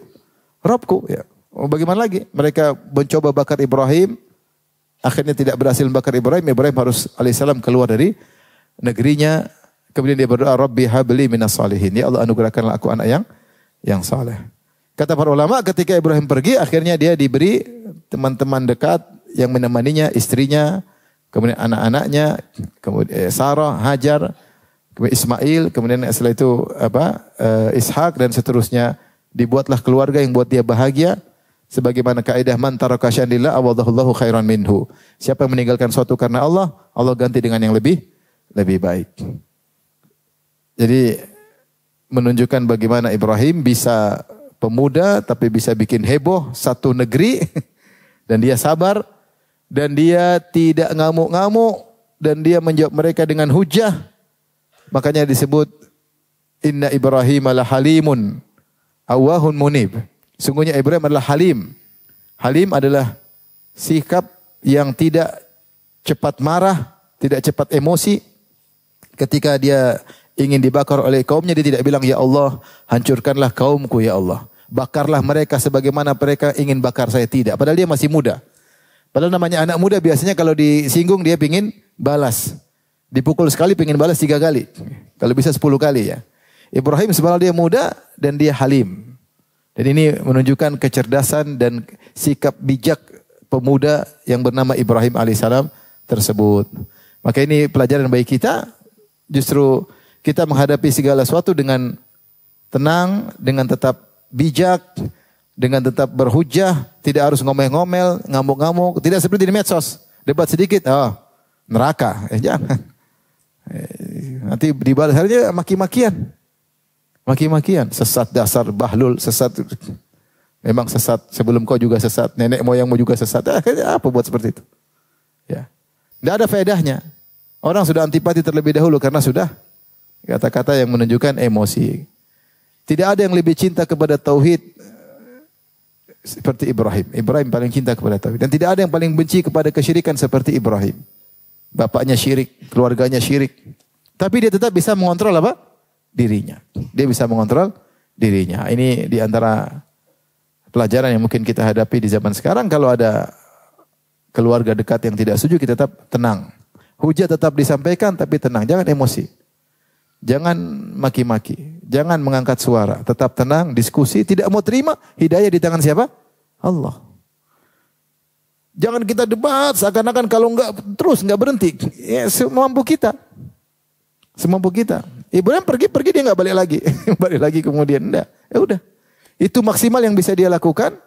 Rabbku. Ya. Bagaimana lagi? Mereka mencoba bakar Ibrahim, akhirnya tidak berhasil bakar Ibrahim. Ibrahim harus alaihissalam keluar dari negerinya. Kemudian dia berdoa, Rabbi habli minas salihin. Ya Allah, anugerahkanlah aku anak yang saleh. Kata para ulama, ketika Ibrahim pergi, akhirnya dia diberi teman-teman dekat yang menemaninya, istrinya, kemudian anak-anaknya, kemudian Sarah, Hajar, kemudian Ismail, kemudian setelah itu Ishak dan seterusnya. Dibuatlah keluarga yang buat dia bahagia. Sebagaimana kaidah man taraka syai'an lillah awadahullahu khairan minhu. Siapa yang meninggalkan sesuatu karena Allah, Allah ganti dengan yang lebih baik. Jadi menunjukkan bagaimana Ibrahim bisa pemuda tapi bisa bikin heboh satu negeri dan dia sabar dan dia tidak ngamuk-ngamuk dan dia menjawab mereka dengan hujah. Makanya disebut inna Ibrahim la halimun awahun munib. Sungguhnya Ibrahim adalah halim. Halim adalah sikap yang tidak cepat marah, tidak cepat emosi. Ketika dia ingin dibakar oleh kaumnya, dia tidak bilang, ya Allah, hancurkanlah kaumku ya Allah. Bakarlah mereka sebagaimana mereka ingin bakar saya. Tidak. Padahal dia masih muda. Padahal namanya anak muda biasanya kalau disinggung dia ingin balas. Dipukul sekali ingin balas 3 kali. Kalau bisa 10 kali ya. Ibrahim sebenarnya dia muda dan dia halim. Dan ini menunjukkan kecerdasan dan sikap bijak pemuda yang bernama Ibrahim alaihissalam tersebut. Maka ini pelajaran bagi kita. Justru kita menghadapi segala sesuatu dengan tenang, dengan tetap bijak, dengan tetap berhujah, tidak harus ngomel-ngomel, ngamuk-ngamuk, tidak seperti di medsos. Debat sedikit, neraka. Jangan. Nanti dibalasnya maki-makian. Maki-makian, sesat dasar bahlul, sesat. Memang sesat, sebelum kau juga sesat, nenek moyangmu juga sesat. Apa buat seperti itu? Ya. Tidak ada faedahnya. Orang sudah antipati terlebih dahulu karena sudah kata-kata yang menunjukkan emosi. Tidak ada yang lebih cinta kepada tauhid seperti Ibrahim. Ibrahim paling cinta kepada tauhid. Dan tidak ada yang paling benci kepada kesyirikan seperti Ibrahim. Bapaknya syirik, keluarganya syirik. Tapi dia tetap bisa mengontrol apa? Dirinya. Dia bisa mengontrol dirinya. Ini di antara pelajaran yang mungkin kita hadapi di zaman sekarang. Kalau ada keluarga dekat yang tidak setuju, kita tetap tenang. Hujah tetap disampaikan tapi tenang. Jangan emosi. Jangan maki-maki. Jangan mengangkat suara. Tetap tenang, diskusi. Tidak mau terima, hidayah di tangan siapa? Allah. Jangan kita debat seakan-akan kalau enggak terus enggak berhenti. Ya, semampu kita. Semampu kita. Ibrahim pergi dia enggak balik lagi. Balik lagi kemudian enggak. Ya udah. Itu maksimal yang bisa dia lakukan.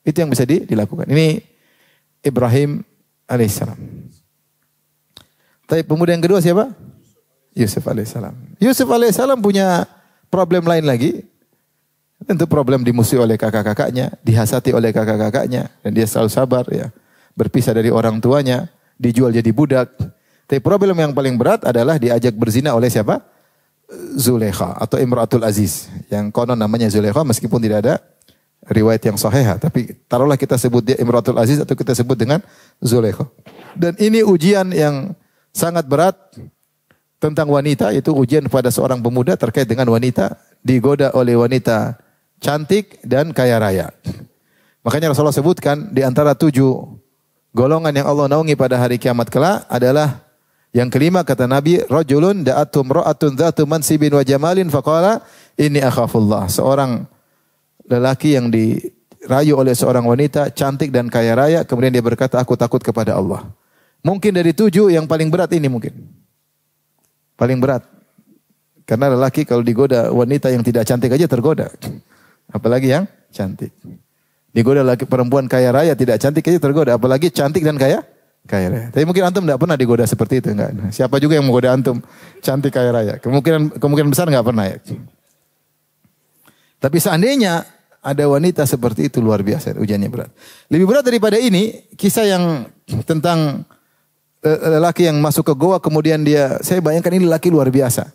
Itu yang bisa dilakukan. Ini Ibrahim alaihissalam. Tapi pemuda yang kedua siapa? Yusuf alaihissalam. Yusuf alaihissalam punya problem lain lagi. Tentu problem dimusuhi oleh kakak-kakaknya, dihasati oleh kakak-kakaknya, dan dia selalu sabar ya. Berpisah dari orang tuanya, dijual jadi budak. Tapi problem yang paling berat adalah diajak berzina oleh siapa? Zulekha atau Imratul Aziz. Yang konon namanya Zulekha meskipun tidak ada riwayat yang sahih. Tapi taruhlah kita sebut dia Imratul Aziz atau kita sebut dengan Zulekha. Dan ini ujian yang sangat berat tentang wanita, itu ujian pada seorang pemuda terkait dengan wanita, digoda oleh wanita cantik dan kaya raya. Makanya Rasulullah sebutkan di antara 7 golongan yang Allah naungi pada hari kiamat kelak adalah yang kelima kata Nabi, rajulun da'atum ra'atun dzatu mansibin wa jamalin faqala inni akhafullah. Seorang lelaki yang dirayu oleh seorang wanita cantik dan kaya raya, kemudian dia berkata, aku takut kepada Allah. Mungkin dari 7 yang paling berat ini mungkin. Paling berat. Karena lelaki kalau digoda wanita yang tidak cantik aja tergoda. Apalagi yang cantik. Digoda laki perempuan kaya raya tidak cantik aja tergoda. Apalagi cantik dan kaya raya. Tapi mungkin antum tidak pernah digoda seperti itu. Enggak. Siapa juga yang menggoda antum cantik kaya raya. Kemungkinan besar enggak pernah ya. Tapi seandainya ada wanita seperti itu luar biasa. Ujiannya berat. Lebih berat daripada ini. Kisah yang tentang lelaki yang masuk ke goa kemudian saya bayangkan ini lelaki luar biasa.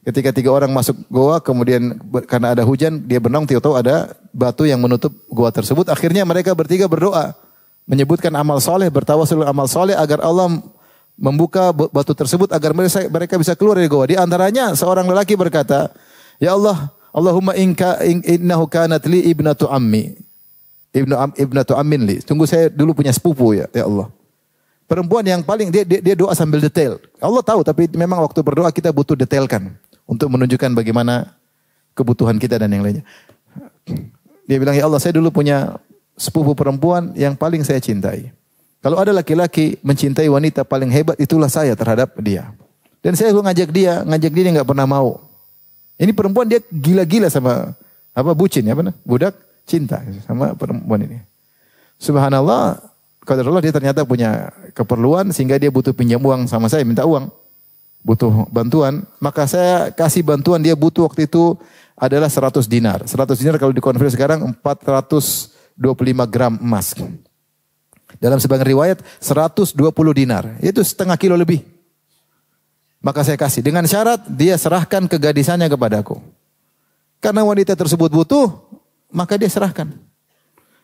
Ketika 3 orang masuk goa, kemudian karena ada hujan, dia berenang, tahu-tahu ada batu yang menutup goa tersebut. Akhirnya mereka bertiga berdoa, menyebutkan amal soleh, bertawasul amal soleh agar Allah membuka batu tersebut agar mereka bisa keluar dari goa. Di antaranya seorang lelaki berkata, ya Allah, Allahumma innahu kanat li ibnatu ammi. Ibnatu ammin li. Tunggu, saya dulu punya sepupu ya Allah. Perempuan yang paling dia doa sambil detail. Allah tahu, tapi memang waktu berdoa kita butuh detailkan untuk menunjukkan bagaimana kebutuhan kita dan yang lainnya. Dia bilang, ya Allah, saya dulu punya sepupu perempuan yang paling saya cintai. Kalau ada laki-laki mencintai wanita paling hebat, itulah saya terhadap dia. Dan saya ngajak dia nggak pernah mau. Ini perempuan dia gila-gila sama bucin ya, budak cinta sama perempuan ini. Subhanallah. Qadarullah dia ternyata punya keperluan sehingga dia butuh pinjam uang sama saya, minta uang. Butuh bantuan, maka saya kasih bantuan, dia butuh waktu itu adalah 100 dinar. 100 dinar kalau dikonversi sekarang 425 gram emas. Dalam sebagian riwayat 120 dinar, itu setengah kilo lebih. Maka saya kasih dengan syarat dia serahkan kegadisannya kepadaku. Karena wanita tersebut butuh, maka dia serahkan.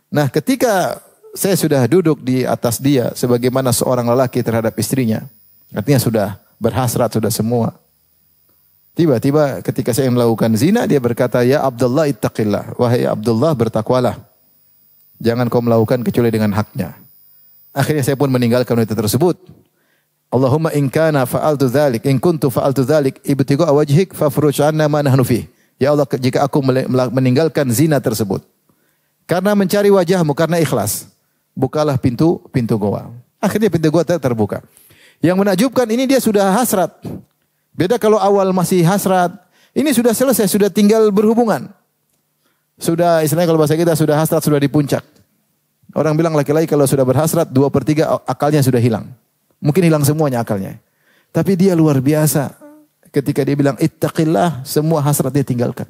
Nah, ketika saya sudah duduk di atas dia sebagaimana seorang lelaki terhadap istrinya. Artinya sudah berhasrat, sudah semua. Tiba-tiba ketika saya melakukan zina, dia berkata, ya Abdullah ittaqillah. Wahai Abdullah, bertakwalah. Jangan kau melakukan kecuali dengan haknya. Akhirnya saya pun meninggalkan wanita tersebut. Allahumma in kana fa'altu dzalik, in kuntu fa'altu dzalik, ibtigha wajhik fafruj 'anna ma nahnu fih. Ya Allah, jika aku meninggalkan zina tersebut karena mencari wajahmu, karena ikhlas, bukalah pintu goa. Akhirnya pintu goa terbuka. Yang menakjubkan ini dia sudah hasrat. Beda kalau awal masih hasrat. Ini sudah selesai, sudah tinggal berhubungan. Sudah, istilahnya kalau bahasa kita sudah hasrat, sudah di puncak. Orang bilang laki-laki kalau sudah berhasrat 2/3 akalnya sudah hilang. Mungkin hilang semuanya akalnya. Tapi dia luar biasa. Ketika dia bilang ittaqillah, semua hasrat dia tinggalkan.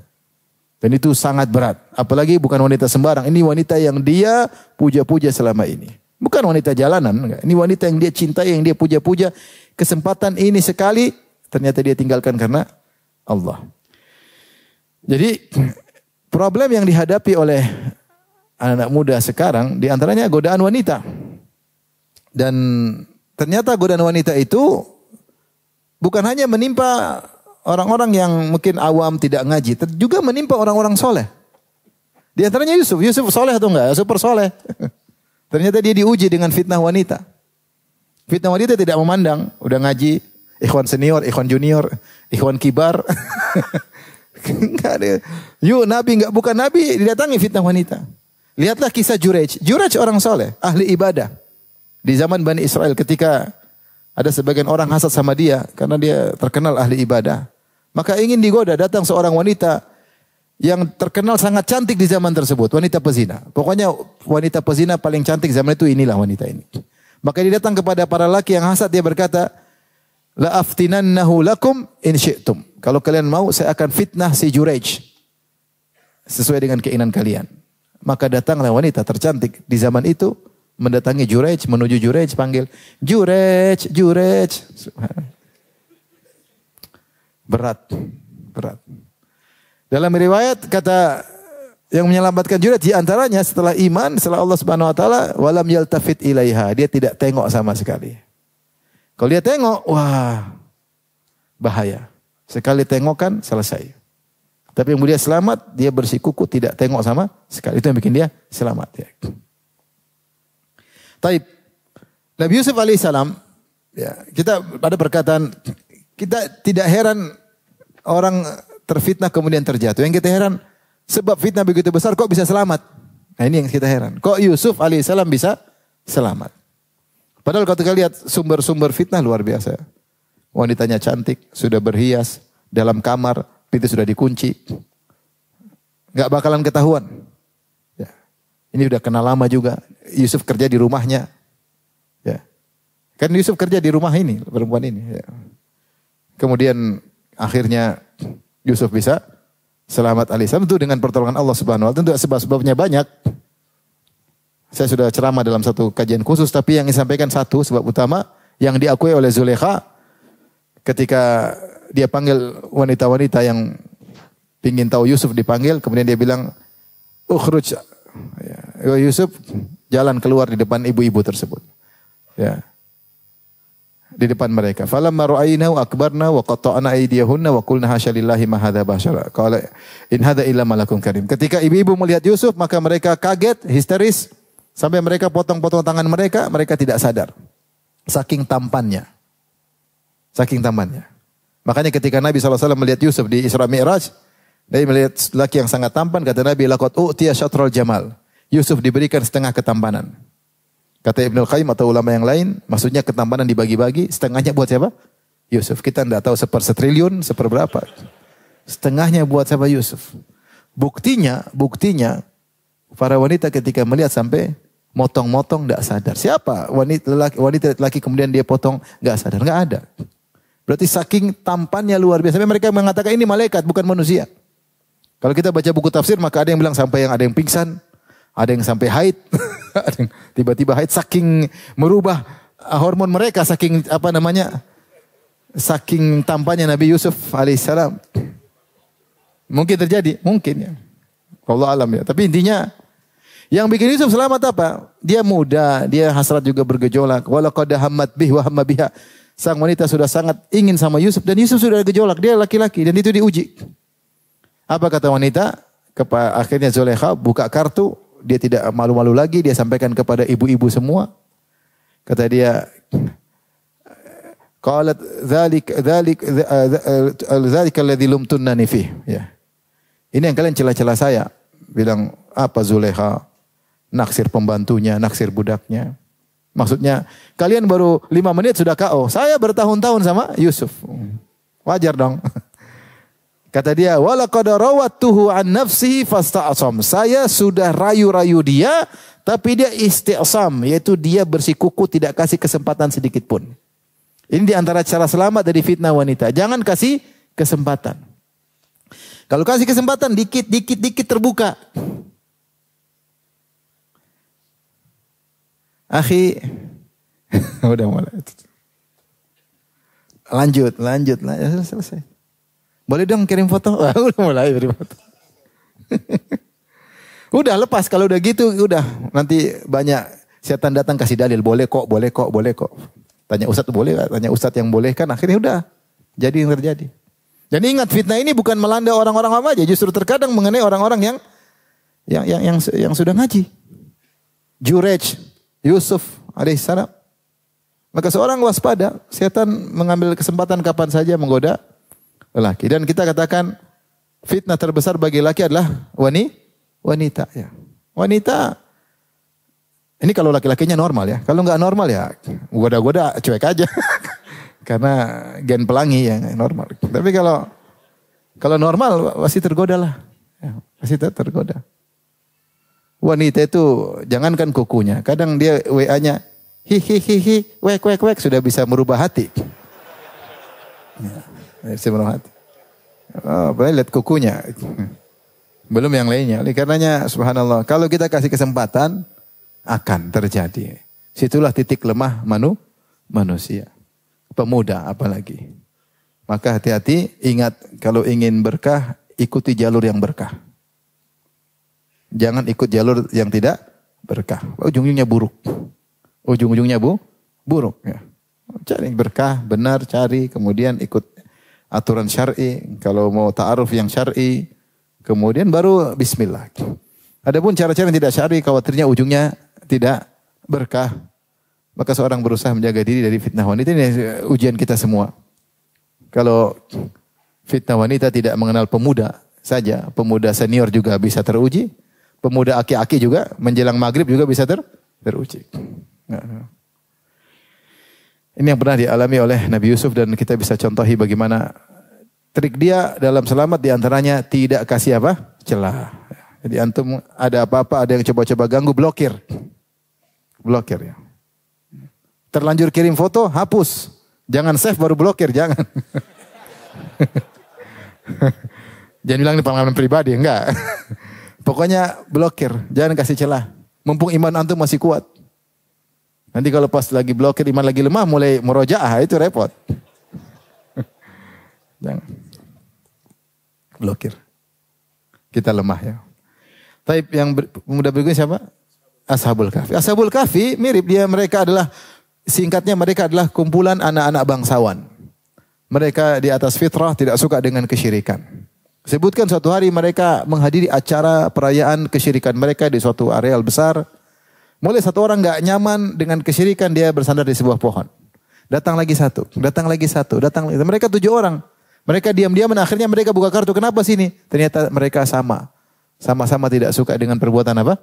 Dan itu sangat berat. Apalagi bukan wanita sembarang. Ini wanita yang dia puja-puja selama ini. Bukan wanita jalanan. Enggak. Ini wanita yang dia cintai, yang dia puja-puja. Kesempatan ini sekali, ternyata dia tinggalkan karena Allah. Jadi, problem yang dihadapi oleh anak-anak muda sekarang, diantaranya godaan wanita. Dan ternyata godaan wanita itu bukan hanya menimpa orang-orang yang mungkin awam tidak ngaji, juga menimpa orang-orang soleh. Di antaranya Yusuf soleh atau enggak? Super soleh. Ternyata dia diuji dengan fitnah wanita. Fitnah wanita tidak memandang, udah ngaji, ikhwan senior, ikhwan junior, ikhwan kibar. Enggak ada. Bukan nabi didatangi fitnah wanita. Lihatlah kisah Jurej. Jurej orang soleh, ahli ibadah. Di zaman Bani Israel ketika ada sebagian orang hasad sama dia karena dia terkenal ahli ibadah. Maka ingin digoda, datang seorang wanita yang terkenal sangat cantik di zaman tersebut, wanita pezina. Pokoknya wanita pezina paling cantik zaman itu, inilah wanita ini. Maka dia datang kepada para laki yang hasad, dia berkata, la aftinannahu lakum in syi'tum. Kalau kalian mau, saya akan fitnah si Jurej sesuai dengan keinginan kalian. Maka datanglah wanita tercantik di zaman itu mendatangi Jurej, menuju Jurej, panggil Jurej. Berat. Dalam riwayat kata yang menyelamatkan Jurej di antaranya setelah iman, setelah Allah Subhanahu wa taala, walam yaltafit ilaiha, dia tidak tengok sama sekali. Kalau dia tengok, wah, bahaya. Sekali tengok kan selesai. Tapi yang dia selamat, dia bersikuku tidak tengok sama sekali. Itu yang bikin dia selamat. Ya. Taib. Nabi Yusuf alaihissalam, ya, kita pada perkataan, kita tidak heran orang terfitnah kemudian terjatuh. Yang kita heran, sebab fitnah begitu besar kok bisa selamat? Nah ini yang kita heran. Kok Yusuf alaihissalam bisa selamat? Padahal kalau kita lihat sumber-sumber fitnah luar biasa. Wanitanya cantik, sudah berhias, dalam kamar, pintu sudah dikunci. Gak bakalan ketahuan. Ya. Ini udah kenal lama juga. Yusuf kerja di rumahnya. Ya. Kan Yusuf kerja di rumah ini, perempuan ini. Ya. Kemudian akhirnya Yusuf bisa selamat alaihissalam. Tentu dengan pertolongan Allah subhanahu wa ta'ala. Tentu sebab-sebabnya banyak. Saya sudah ceramah dalam satu kajian khusus. Tapi yang disampaikan satu sebab utama. Yang diakui oleh Zulekha. Ketika dia panggil wanita-wanita yang ingin tahu Yusuf dipanggil. Kemudian dia bilang, ukhruj. Ya, Yusuf jalan keluar di depan ibu-ibu tersebut. Ya. Di depan mereka. Falamma ra'aynahu akbarna wa qatta'na aydiyahunna wa qulna hasya lillahi ma hadza bashara. Qala in hadza illa malakun karim. Ketika ibu-ibu melihat Yusuf maka mereka kaget, histeris sampai mereka potong-potong tangan mereka, mereka tidak sadar. Saking tampannya. Saking tampannya. Makanya ketika Nabi SAW melihat Yusuf di Isra Mi'raj, dia melihat laki yang sangat tampan, kata Nabi, laqad u'tiya syatrul jamal. Yusuf diberikan setengah ketampanan. Kata Ibnul Qayyim atau ulama yang lain, maksudnya ketampanan dibagi-bagi, setengahnya buat siapa? Yusuf. Kita tidak tahu sepersetriliun, seperberapa. Setengahnya buat siapa? Yusuf. Buktinya, para wanita ketika melihat sampai motong-motong tidak sadar. Siapa wanita laki kemudian dia potong tidak sadar? Tidak ada. Berarti saking tampannya luar biasa. Sampai mereka mengatakan ini malaikat bukan manusia. Kalau kita baca buku tafsir maka ada yang bilang sampai yang ada yang pingsan. Ada yang sampai haid. Ada yang tiba-tiba haid. Saking merubah hormon mereka. Saking saking tampannya Nabi Yusuf alaihissalam. Mungkin terjadi. Mungkin ya. Allah alam ya. Tapi intinya yang bikin Yusuf selamat apa? Dia muda. Dia hasrat juga bergejolak. Walaqad hammat bih wa hamma biha. Sang wanita sudah sangat ingin sama Yusuf. Dan Yusuf sudah gejolak. Dia laki-laki. Dan itu diuji. Apa kata wanita? Akhirnya Zulekha buka kartu. Dia tidak malu-malu lagi. Dia sampaikan kepada ibu-ibu semua. Kata dia. Qalat dzalika alladzi lumtunnani fih. Ya. Ini yang kalian celah-celah saya. Bilang apa Zulekha? Naksir pembantunya. Naksir budaknya. Maksudnya, kalian baru 5 menit sudah KO. Saya bertahun-tahun sama Yusuf. Wajar dong. Kata dia, walaqad rawattuhu an nafsihi fasta'asam. Saya sudah rayu-rayu dia, tapi dia isti'asam, yaitu dia bersikuku tidak kasih kesempatan sedikit pun. Ini di antara cara selamat dari fitnah wanita. Jangan kasih kesempatan. Kalau kasih kesempatan dikit terbuka. Akhi, udah mulai. Lanjut. Selesai. Boleh dong kirim foto? Udah mulai kirim foto. Udah lepas kalau udah gitu, udah. Nanti banyak setan datang kasih dalil. Boleh kok. Tanya Ustadz boleh gak? Tanya Ustadz yang boleh kan. Akhirnya udah. Jadi yang terjadi. Dan ingat fitnah ini bukan melanda orang-orang awam aja. Justru terkadang mengenai orang-orang yang sudah ngaji. Jurej. Yusuf alaihissalam. Maka seorang waspada, setan mengambil kesempatan kapan saja menggoda lelaki. Dan kita katakan fitnah terbesar bagi laki adalah wanita. Ya. Wanita, ini kalau laki-lakinya normal ya. Kalau nggak normal ya goda-goda cuek aja. Karena gen pelangi yang normal. Tapi kalau normal pasti tergoda lah. Ya, pasti tergoda. Wanita itu jangankan kukunya, kadang dia WA-nya hi wek sudah bisa merubah hati. Ya, bisa merubah hati. Oh, boleh lihat kukunya. Belum yang lainnya. Oleh karenanya subhanallah, kalau kita kasih kesempatan akan terjadi. Situlah titik lemah manusia. Pemuda apalagi. Maka hati-hati, ingat kalau ingin berkah, ikuti jalur yang berkah. Jangan ikut jalur yang tidak berkah. Ujung-ujungnya buruk. Buruk. Ya. Cari berkah, benar cari. Kemudian ikut aturan syar'i. Kalau mau ta'aruf yang syar'i. Kemudian baru bismillah. Adapun cara-cara yang tidak syar'i, khawatirnya ujungnya tidak berkah. Maka seorang berusaha menjaga diri dari fitnah wanita. Ini ujian kita semua. Kalau fitnah wanita tidak mengenal pemuda saja, pemuda senior juga bisa teruji, pemuda aki-aki juga menjelang maghrib juga bisa teruji. Ini yang pernah dialami oleh Nabi Yusuf dan kita bisa contohi bagaimana trik dia dalam selamat diantaranya tidak kasih apa? Celah. Jadi antum ada apa-apa, ada yang coba-coba ganggu, blokir. Blokir ya. Terlanjur kirim foto, hapus. Jangan save baru blokir, jangan. Jangan bilang ini pengalaman pribadi, enggak. Pokoknya blokir, jangan kasih celah. Mumpung iman antum masih kuat. Nanti kalau pas lagi blokir, iman lagi lemah, mulai murojaah, itu repot. Jangan. Blokir. Kita lemah ya. Tapi yang pemuda berikutnya siapa? Ashabul Kahfi. Ashabul Kahfi mirip dia, mereka adalah, singkatnya mereka adalah kumpulan anak-anak bangsawan. Mereka di atas fitrah, tidak suka dengan kesyirikan. Sebutkan suatu hari mereka menghadiri acara perayaan kesyirikan mereka di suatu areal besar. Mulai satu orang enggak nyaman dengan kesyirikan, dia bersandar di sebuah pohon. Datang lagi satu, datang lagi satu, datang lagi. Mereka 7 orang. Mereka diam-diam dan akhirnya mereka buka kartu. Kenapa sini? Ternyata mereka sama-sama tidak suka dengan perbuatan apa?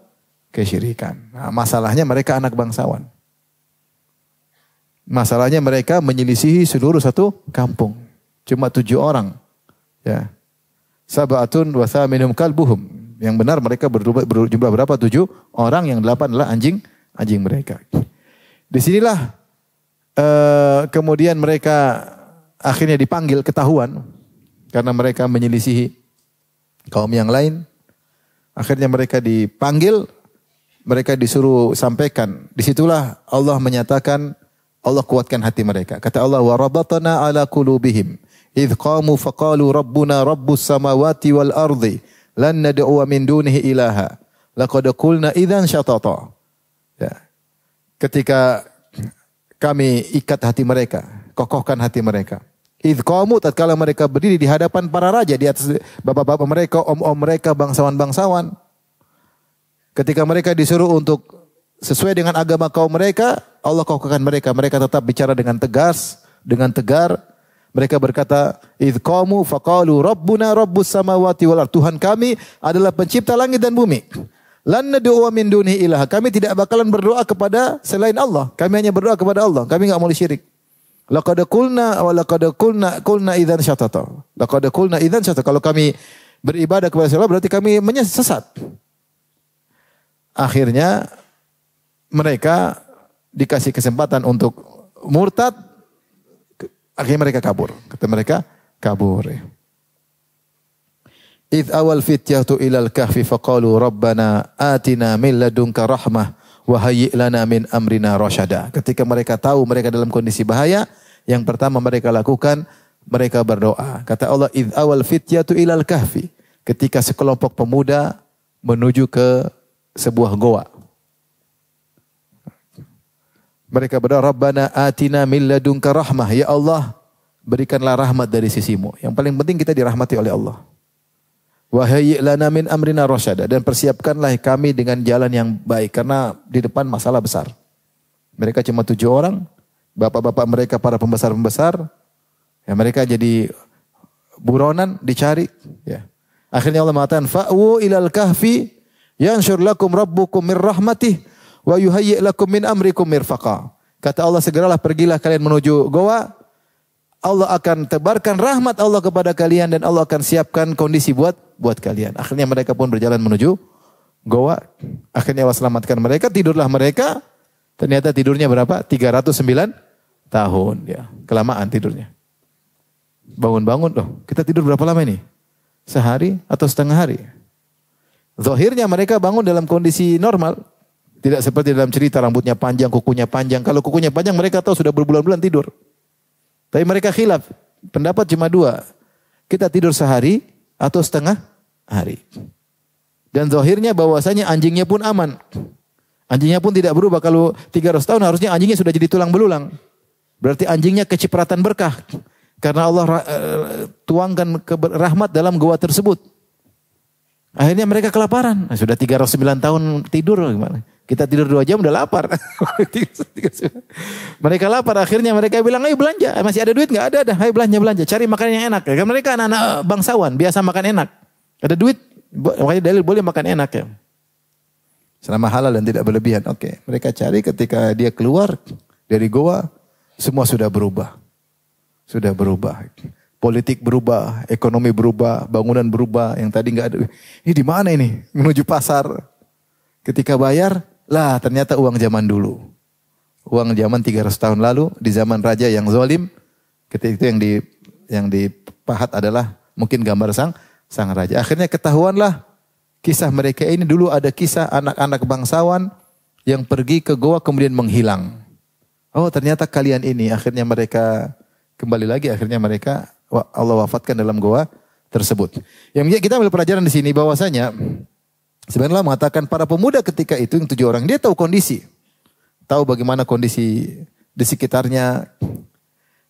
Kesyirikan. Nah, masalahnya mereka anak bangsawan. Masalahnya mereka menyelisihi seluruh satu kampung. Cuma 7 orang. Ya. Sab'atun wa thaminum kalbuhum. Yang benar mereka berjumlah berapa? 7 orang, yang 8 adalah anjing mereka. Disinilah kemudian mereka akhirnya dipanggil, ketahuan karena mereka menyelisihi kaum yang lain. Akhirnya mereka dipanggil, mereka disuruh sampaikan. Disitulah Allah menyatakan, Allah kuatkan hati mereka. Kata Allah, wa rabatna ala qulubihim idh qamu faqalu rabbuna rabbus samawati wal ardi lan nad'u min dunihi ilaha laqad qulna idzan syatata. Ya. Ketika kami ikat hati mereka, kokohkan hati mereka. Idh qamu, tatkala mereka berdiri di hadapan para raja, di atas bapak-bapak mereka, om-om mereka, bangsawan-bangsawan. Ketika mereka disuruh untuk sesuai dengan agama kaum mereka, Allah kokohkan mereka. Mereka tetap bicara dengan tegas, dengan tegar. Mereka berkata, idh qamu faqalu rabbuna rabbus samawati wal ardh. Tuhan kami adalah pencipta langit dan bumi. Lan nad'u min dunihi ilaha. Kami tidak bakalan berdoa kepada selain Allah. Kami hanya berdoa kepada Allah. Kami enggak mau syirik. Laqad qulna idzan syatata. Laqad qulna idzan syatata. Kalau kami beribadah kepada Allah berarti kami sesat. Akhirnya mereka dikasih kesempatan untuk murtad. Akhirnya mereka kabur. Kata mereka kabur. Idh awal fityatu ilal kahfi faqalu rabbana atina min ladunka rahmah wa hayyi' lana min amrina rasyada. Ketika mereka tahu mereka dalam kondisi bahaya, yang pertama mereka lakukan, mereka berdoa. Kata Allah, idh awal fityatu ilal kahfi. Ketika sekelompok pemuda menuju ke sebuah goa. Mereka berdoa, Rabbana atina min ladunka rahmah. Ya Allah, berikanlah rahmat dari sisimu. Yang paling penting kita dirahmati oleh Allah. Wa hayyi' lana min amrina rasyada. Dan persiapkanlah kami dengan jalan yang baik. Karena di depan masalah besar. Mereka cuma 7 orang. Bapak-bapak mereka para pembesar-pembesar. Ya, mereka jadi buronan, dicari. Ya. Akhirnya Allah mengatakan, fa'wu ilal kahfi yanshur lakum rabbukum min rahmatih wa yuhayyi' lakum min amrikum mirfaqa. Kata Allah, segeralah pergilah kalian menuju goa. Allah akan tebarkan rahmat Allah kepada kalian dan Allah akan siapkan kondisi buat kalian. Akhirnya mereka pun berjalan menuju goa. Akhirnya Allah selamatkan mereka, tidurlah mereka. Ternyata tidurnya berapa? 309 tahun. Ya, kelamaan tidurnya. Bangun-bangun loh. Kita tidur berapa lama ini? Sehari atau setengah hari? Zahirnya mereka bangun dalam kondisi normal. Tidak seperti dalam cerita rambutnya panjang, kukunya panjang. Kalau kukunya panjang mereka tahu sudah berbulan-bulan tidur. Tapi mereka khilaf. Pendapat cuma 2. Kita tidur sehari atau setengah hari. Dan zahirnya bahwasanya anjingnya pun aman. Anjingnya pun tidak berubah. Kalau 300 tahun harusnya anjingnya sudah jadi tulang belulang. Berarti anjingnya kecipratan berkah. Karena Allah tuangkan rahmat dalam goa tersebut. Akhirnya mereka kelaparan. Nah, sudah 309 tahun tidur gimana? Kita tidur 2 jam udah lapar. Mereka lapar, akhirnya mereka bilang, ayo belanja. Masih ada duit nggak? Ada. Ayo belanja. Cari makanan yang enak. Ya, mereka anak-anak bangsawan, biasa makan enak. Ada duit, makanya dalil boleh makan enak ya. Selama halal dan tidak berlebihan. Oke, mereka cari ketika dia keluar dari goa, semua sudah berubah. Sudah berubah. Politik berubah, ekonomi berubah, bangunan berubah. Yang tadi nggak ada. Ini di mana ini? Menuju pasar. Ketika bayar, lah ternyata uang zaman dulu. Uang zaman 300 tahun lalu di zaman raja yang zalim. Ketika itu yang dipahat adalah mungkin gambar sang raja. Akhirnya ketahuanlah kisah mereka ini. Dulu ada kisah anak-anak bangsawan yang pergi ke goa kemudian menghilang. Oh ternyata kalian ini. Akhirnya mereka kembali lagi. Akhirnya mereka Allah wafatkan dalam goa tersebut. Yang kita ambil pelajaran di sini bahwasanya sebenarnya mengatakan para pemuda ketika itu yang 7 orang dia tahu kondisi. Tahu bagaimana kondisi di sekitarnya.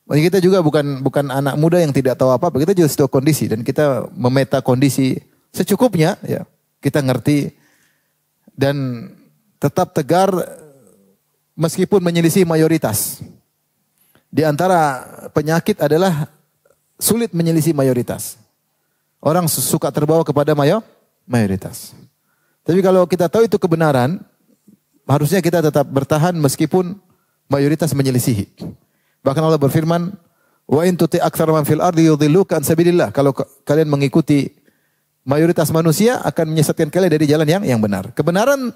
Kita juga bukan anak muda yang tidak tahu apa-apa. Kita juga tahu kondisi dan kita memeta kondisi secukupnya ya. Kita ngerti dan tetap tegar meskipun menyelisih mayoritas. Di antara penyakit adalah sulit menyelisih mayoritas. Orang suka terbawa kepada mayoritas. Tapi kalau kita tahu itu kebenaran, harusnya kita tetap bertahan meskipun mayoritas menyelisihi. Bahkan Allah berfirman, "Wa in tuti aktsara man fil ardi yudhilluka an sabilillah." Kalau kalian mengikuti mayoritas manusia akan menyesatkan kalian dari jalan yang benar. Kebenaran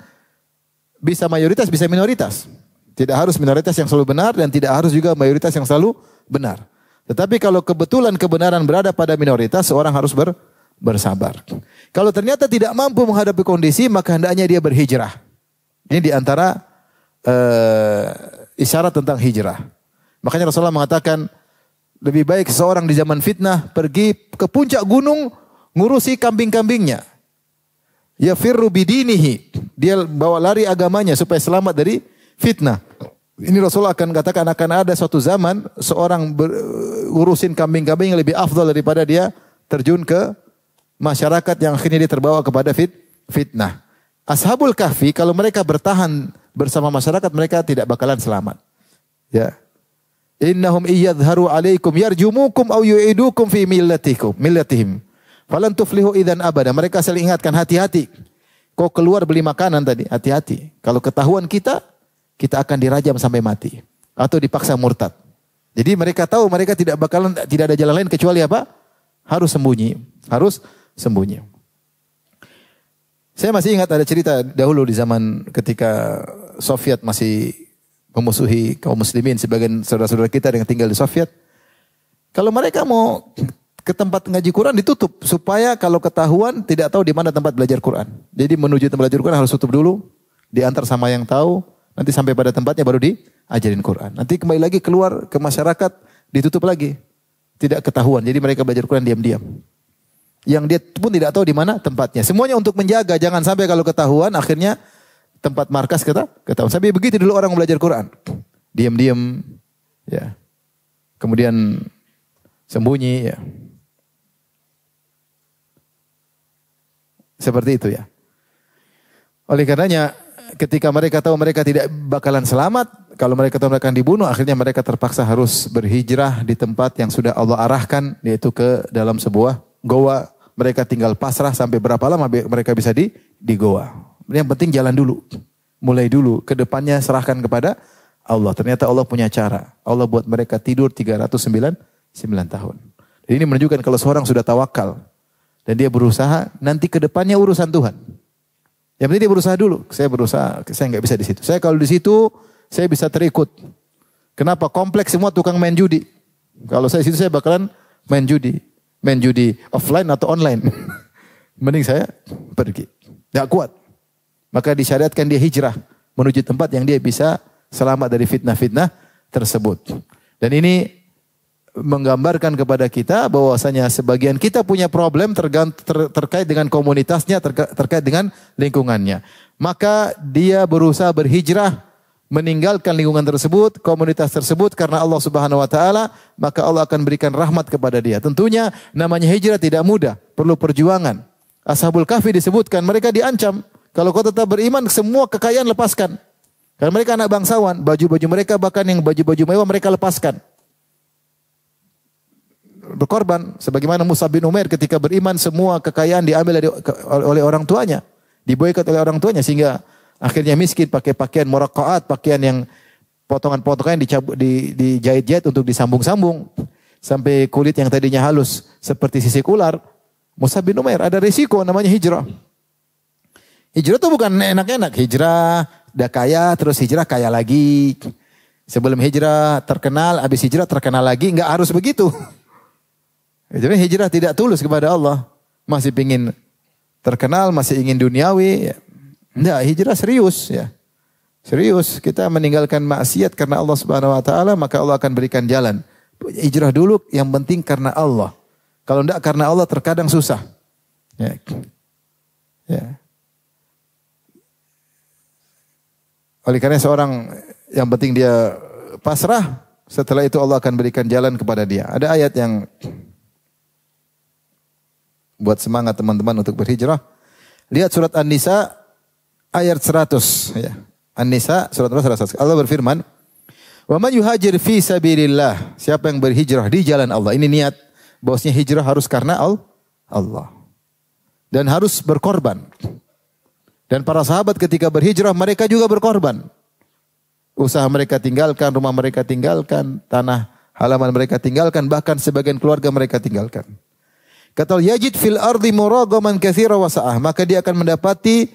bisa mayoritas, bisa minoritas. Tidak harus minoritas yang selalu benar dan tidak harus juga mayoritas yang selalu benar. Tetapi kalau kebetulan kebenaran berada pada minoritas, seorang harus bersabar. Kalau ternyata tidak mampu menghadapi kondisi, maka hendaknya dia berhijrah. Ini diantara isyarat tentang hijrah. Makanya Rasulullah mengatakan, lebih baik seorang di zaman fitnah pergi ke puncak gunung, ngurusi kambing-kambingnya. Yafirru bidinihi. Dia bawa lari agamanya supaya selamat dari fitnah. Ini Rasulullah akan katakan akan ada suatu zaman seorang urusin kambing-kambing yang lebih afdal daripada dia terjun ke masyarakat yang akhirnya dia terbawa kepada fitnah. Ashabul Kahfi kalau mereka bertahan bersama masyarakat mereka tidak bakalan selamat. Ya. Innahum iyadharu alaikum yarjumukum aw yu'idukum fi millatihim. Falan tuflihu idzan abada. Mereka saling ingatkan hati-hati. Kau keluar beli makanan tadi, hati-hati. Kalau ketahuan kita akan dirajam sampai mati atau dipaksa murtad. Jadi mereka tahu mereka tidak ada jalan lain kecuali apa? Harus sembunyi. Saya masih ingat ada cerita dahulu di zaman ketika Soviet masih memusuhi kaum muslimin, sebagian saudara-saudara kita yang tinggal di Soviet. Kalau mereka mau ke tempat ngaji Quran ditutup supaya kalau ketahuan tidak tahu di mana tempat belajar Quran. Jadi menuju tempat belajar Quran harus tutup dulu, diantar sama yang tahu. Nanti sampai pada tempatnya baru diajarin Quran. Nanti kembali lagi keluar ke masyarakat, ditutup lagi. Tidak ketahuan. Jadi mereka belajar Quran diam-diam. Yang dia pun tidak tahu di mana tempatnya. Semuanya untuk menjaga. Jangan sampai kalau ketahuan akhirnya tempat markas ketahuan. Sampai begitu dulu orang belajar Quran. Diam-diam. Ya. Kemudian sembunyi. Ya. Seperti itu ya. Oleh karenanya ketika mereka tahu mereka tidak bakalan selamat, kalau mereka tahu mereka akan dibunuh, akhirnya mereka terpaksa harus berhijrah di tempat yang sudah Allah arahkan, yaitu ke dalam sebuah goa. Mereka tinggal pasrah sampai berapa lama mereka bisa di goa. Yang penting jalan dulu, mulai dulu, ke depannya serahkan kepada Allah. Ternyata Allah punya cara. Allah buat mereka tidur 309 tahun. Jadi ini menunjukkan kalau seorang sudah tawakal dan dia berusaha, nanti ke depannya urusan Tuhan. Yang penting dia berusaha dulu. Saya berusaha, saya nggak bisa di situ. Saya kalau di situ, saya bisa terikut. Kenapa? Kompleks semua tukang main judi. Kalau saya di situ, saya bakalan main judi. Main judi offline atau online. Mending saya pergi. Nggak kuat. Maka disyariatkan dia hijrah menuju tempat yang dia bisa selamat dari fitnah-fitnah tersebut. Dan ini menggambarkan kepada kita bahwasanya sebagian kita punya problem terkait dengan komunitasnya, terkait dengan lingkungannya. Maka dia berusaha berhijrah, meninggalkan lingkungan tersebut, komunitas tersebut karena Allah Subhanahu wa taala, maka Allah akan berikan rahmat kepada dia. Tentunya namanya hijrah tidak mudah, perlu perjuangan. Ashabul Kahfi disebutkan mereka diancam, kalau kau tetap beriman semua kekayaan lepaskan. Karena mereka anak bangsawan, baju-baju mereka bahkan yang baju-baju mewah mereka lepaskan. Berkorban sebagaimana Mus'ab bin Umair ketika beriman semua kekayaan diambil oleh orang tuanya, diboikot oleh orang tuanya sehingga akhirnya miskin pakai pakaian muraqqaat, pakaian yang potongan-potongan dijahit-jahit untuk disambung-sambung sampai kulit yang tadinya halus seperti sisik ular. Mus'ab bin Umair ada risiko namanya hijrah. Hijrah itu bukan enak-enak, hijrah udah kaya terus hijrah kaya lagi. Sebelum hijrah terkenal, habis hijrah terkenal lagi, enggak harus begitu. Jadi hijrah tidak tulus kepada Allah. Masih ingin terkenal, masih ingin duniawi. Enggak, hijrah serius ya. Serius, kita meninggalkan maksiat karena Allah Subhanahu wa taala, maka Allah akan berikan jalan. Hijrah dulu yang penting karena Allah. Kalau enggak karena Allah terkadang susah. Ya. Ya. Oleh karena seorang yang penting dia pasrah, setelah itu Allah akan berikan jalan kepada dia. Ada ayat yang buat semangat teman-teman untuk berhijrah. Lihat surat An-Nisa ayat 100 ya. An-Nisa surat 100. Allah berfirman, "Wa man yuhajir fi sabilillah." Siapa yang berhijrah di jalan Allah. Ini niat bahwasanya hijrah harus karena Allah. Dan harus berkorban. Dan para sahabat ketika berhijrah mereka juga berkorban. Usaha mereka tinggalkan, rumah mereka tinggalkan, tanah halaman mereka tinggalkan, bahkan sebagian keluarga mereka tinggalkan. Kata yajid fil ardi muragaman katsira wa sa'ah, maka dia akan mendapati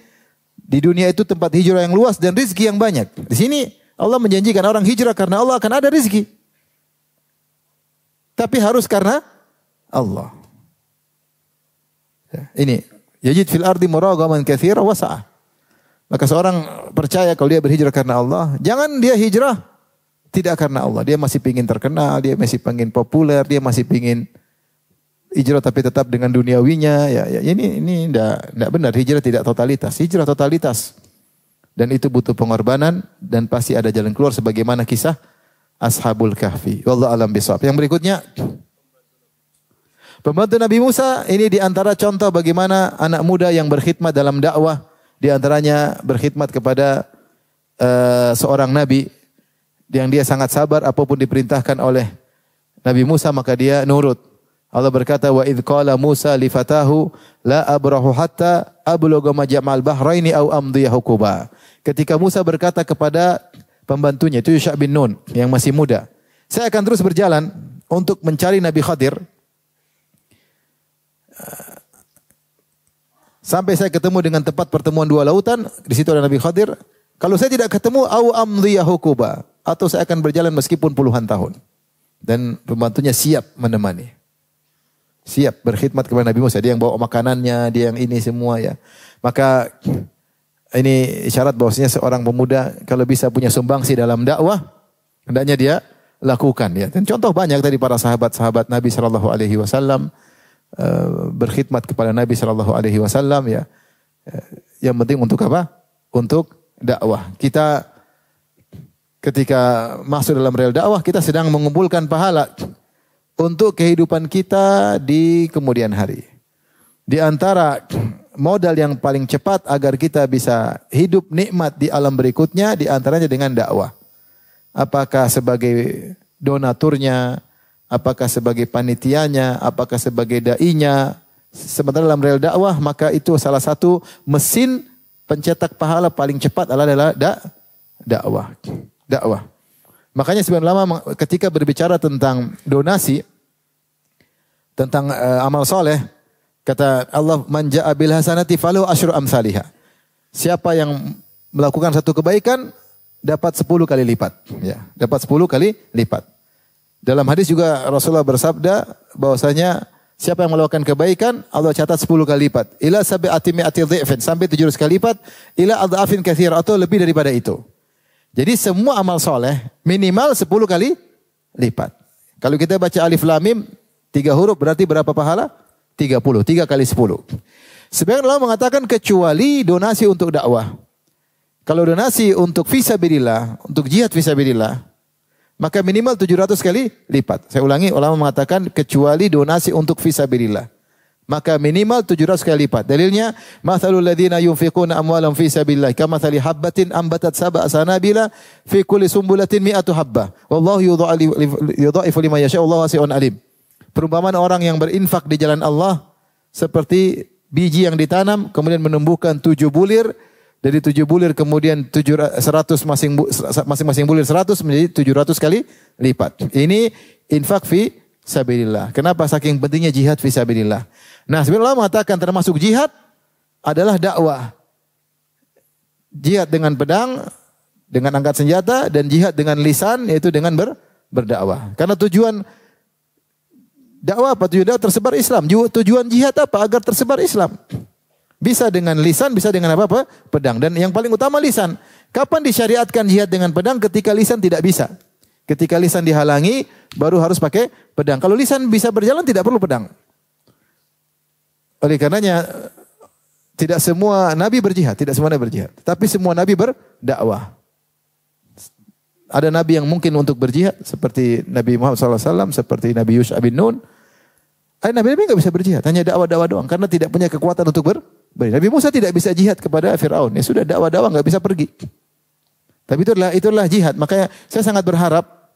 di dunia itu tempat hijrah yang luas dan rezeki yang banyak. Di sini Allah menjanjikan orang hijrah karena Allah akan ada rezeki. Tapi harus karena Allah. Ya, ini yajid fil ardi muragaman katsira wa sa'ah. Maka seorang percaya kalau dia berhijrah karena Allah, jangan dia hijrah tidak karena Allah. Dia masih ingin terkenal, dia masih ingin populer, dia masih ingin hijrah tapi tetap dengan duniawinya. Ya ini enggak benar. Hijrah tidak totalitas. Hijrah totalitas. Dan itu butuh pengorbanan dan pasti ada jalan keluar sebagaimana kisah Ashabul Kahfi. Wallahu a'lam bishawab. Yang berikutnya, pembantu Nabi Musa ini di antara contoh bagaimana anak muda yang berkhidmat dalam dakwah, di antaranya berkhidmat kepada seorang nabi yang dia sangat sabar apapun diperintahkan oleh Nabi Musa maka dia nurut. Allah berkata wa idz qala Musa li fatahu la abrahu hatta ablugha majma'al bahraini aw amdiya huquba. Ketika Musa berkata kepada pembantunya itu Yusha bin Nun yang masih muda, saya akan terus berjalan untuk mencari Nabi Khadir sampai saya ketemu dengan tempat pertemuan dua lautan, di situ ada Nabi Khadir. Kalau saya tidak ketemu aw amdiya huquba, atau saya akan berjalan meskipun puluhan tahun. Dan pembantunya siap menemani. Siap berkhidmat kepada Nabi Musa. Dia yang bawa makanannya, dia yang ini semua ya. Maka ini isyarat bahwasanya seorang pemuda kalau bisa punya sumbangsi dalam dakwah, hendaknya dia lakukan ya. Dan contoh banyak dari para sahabat-sahabat Nabi sallallahu alaihi wasallam berkhidmat kepada Nabi sallallahu alaihi wasallam ya. Yang penting untuk apa? Untuk dakwah. Kita ketika masuk dalam rel dakwah kita sedang mengumpulkan pahala untuk kehidupan kita di kemudian hari. Di antara modal yang paling cepat agar kita bisa hidup nikmat di alam berikutnya, di antaranya dengan dakwah. Apakah sebagai donaturnya, apakah sebagai panitianya, apakah sebagai da'inya. Sementara dalam rel dakwah, maka itu salah satu mesin pencetak pahala paling cepat adalah dakwah. Dakwah. Makanya sebagian ulama ketika berbicara tentang donasi, tentang amal soleh, kata Allah, man ja'a bil hasanati falahu asyru amsalihha. Siapa yang melakukan satu kebaikan dapat 10 kali lipat, ya, dapat 10 kali lipat. Dalam hadis juga Rasulullah bersabda bahwasanya siapa yang melakukan kebaikan Allah catat 10 kali lipat. Ila sab'ati mi'ati dhifin, sampai 700 kali lipat, ila adhafin katsir, atau lebih daripada itu. Jadi semua amal soleh minimal 10 kali lipat. Kalau kita baca alif lam mim 3 huruf berarti berapa pahala? 30, 3 kali 10. Sebagian ulama mengatakan kecuali donasi untuk dakwah. Kalau donasi untuk fisabilillah, untuk jihad fisabilillah, maka minimal 700 kali lipat. Saya ulangi, ulama mengatakan kecuali donasi untuk fisabilillah. maka minimal 700 kali lipat. Dalilnya, mathalul ladzina yunfiquna amwalan fi sabilillah kamathali habbatin ambatat sab'a sanabila fi kulli sumbulatin mi'atu habbah. Wallahu yudha'ifu liman yasha', wallahu wasi'un alim. Perumpamaan orang yang berinfak di jalan Allah seperti biji yang ditanam kemudian menumbuhkan 7 bulir, dari 7 bulir kemudian 100 masing-masing bulir 100 menjadi 700 kali lipat. Ini infak fi sabilillah. Kenapa saking pentingnya jihad fi sabilillah? Nah, sebenarnya Allah mengatakan termasuk jihad adalah dakwah. Jihad dengan pedang, dengan angkat senjata, dan jihad dengan lisan, yaitu dengan berdakwah. Karena tujuan dakwah apa? Tujuan dakwah tersebar Islam. Tujuan jihad apa? Agar tersebar Islam. Bisa dengan lisan, bisa dengan apa? Pedang. Dan yang paling utama lisan. Kapan disyariatkan jihad dengan pedang? Ketika lisan tidak bisa. Ketika lisan dihalangi, baru harus pakai pedang. Kalau lisan bisa berjalan, tidak perlu pedang. Oleh karenanya, tidak semua nabi berjihad, tidak semua nabi berjihad. Tapi semua nabi berdakwah. Ada nabi yang mungkin untuk berjihad, seperti Nabi Muhammad SAW, seperti Nabi Yusha bin Nun. Ada nabi-nabi nggak bisa berjihad, hanya dakwah-dakwah doang, karena tidak punya kekuatan untuk berjihad. Nabi Musa tidak bisa jihad kepada Fir'aun, ya sudah dakwah-dakwah nggak bisa pergi. Tapi itulah jihad. Makanya saya sangat berharap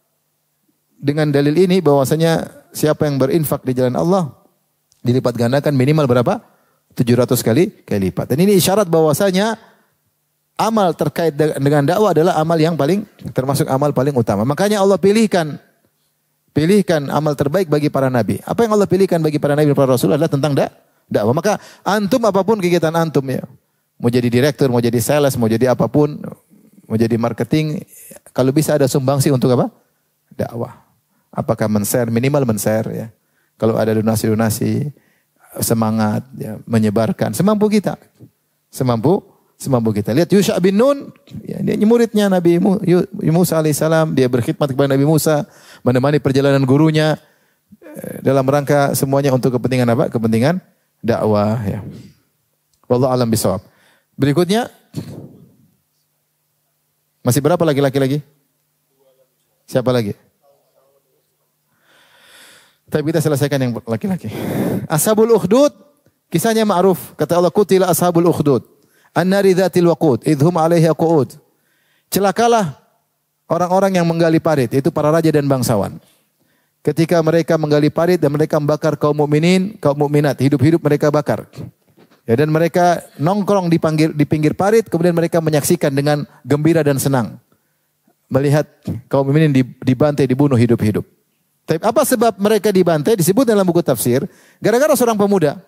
dengan dalil ini bahwasanya siapa yang berinfak di jalan Allah dilipat gandakan minimal berapa? 700 kali lipat. Dan ini isyarat bahwasanya amal terkait dengan dakwah adalah amal yang termasuk amal paling utama. Makanya Allah pilihkan amal terbaik bagi para nabi. Apa yang Allah pilihkan bagi para nabi dan para rasul adalah tentang dakwah. Maka antum apapun kegiatan antum ya, mau jadi direktur, mau jadi sales, mau jadi apapun, mau jadi marketing, kalau bisa ada sumbangsi untuk apa? Dakwah. Apakah men-share, minimal men-share ya. Kalau ada donasi-donasi, semangat ya, menyebarkan semampu kita. Semampu kita. Lihat Yusha bin Nun, ya, dia muridnya Nabi Musa alaihissalam, dia berkhidmat kepada Nabi Musa, menemani perjalanan gurunya dalam rangka semuanya untuk kepentingan apa? Kepentingan dakwah ya. Wallahu a'lam bishawab. Berikutnya, masih berapa lagi? Siapa lagi? Tapi kita selesaikan yang laki-laki. Ashabul Ukhdud, kisahnya ma'ruf. Kata Allah, qutila ashabul Ukhdud. An-nari dzatil waqud, idhum 'alaiha qu'ud. Celakalah orang-orang yang menggali parit, yaitu para raja dan bangsawan. Ketika mereka menggali parit dan mereka membakar kaum mukminin, kaum mukminat, hidup-hidup mereka bakar. Ya, dan mereka nongkrong di pinggir parit, kemudian mereka menyaksikan dengan gembira dan senang melihat kaum mukminin dibantai, dibunuh hidup-hidup. Tapi apa sebab mereka dibantai? Disebut dalam buku tafsir, gara-gara seorang pemuda.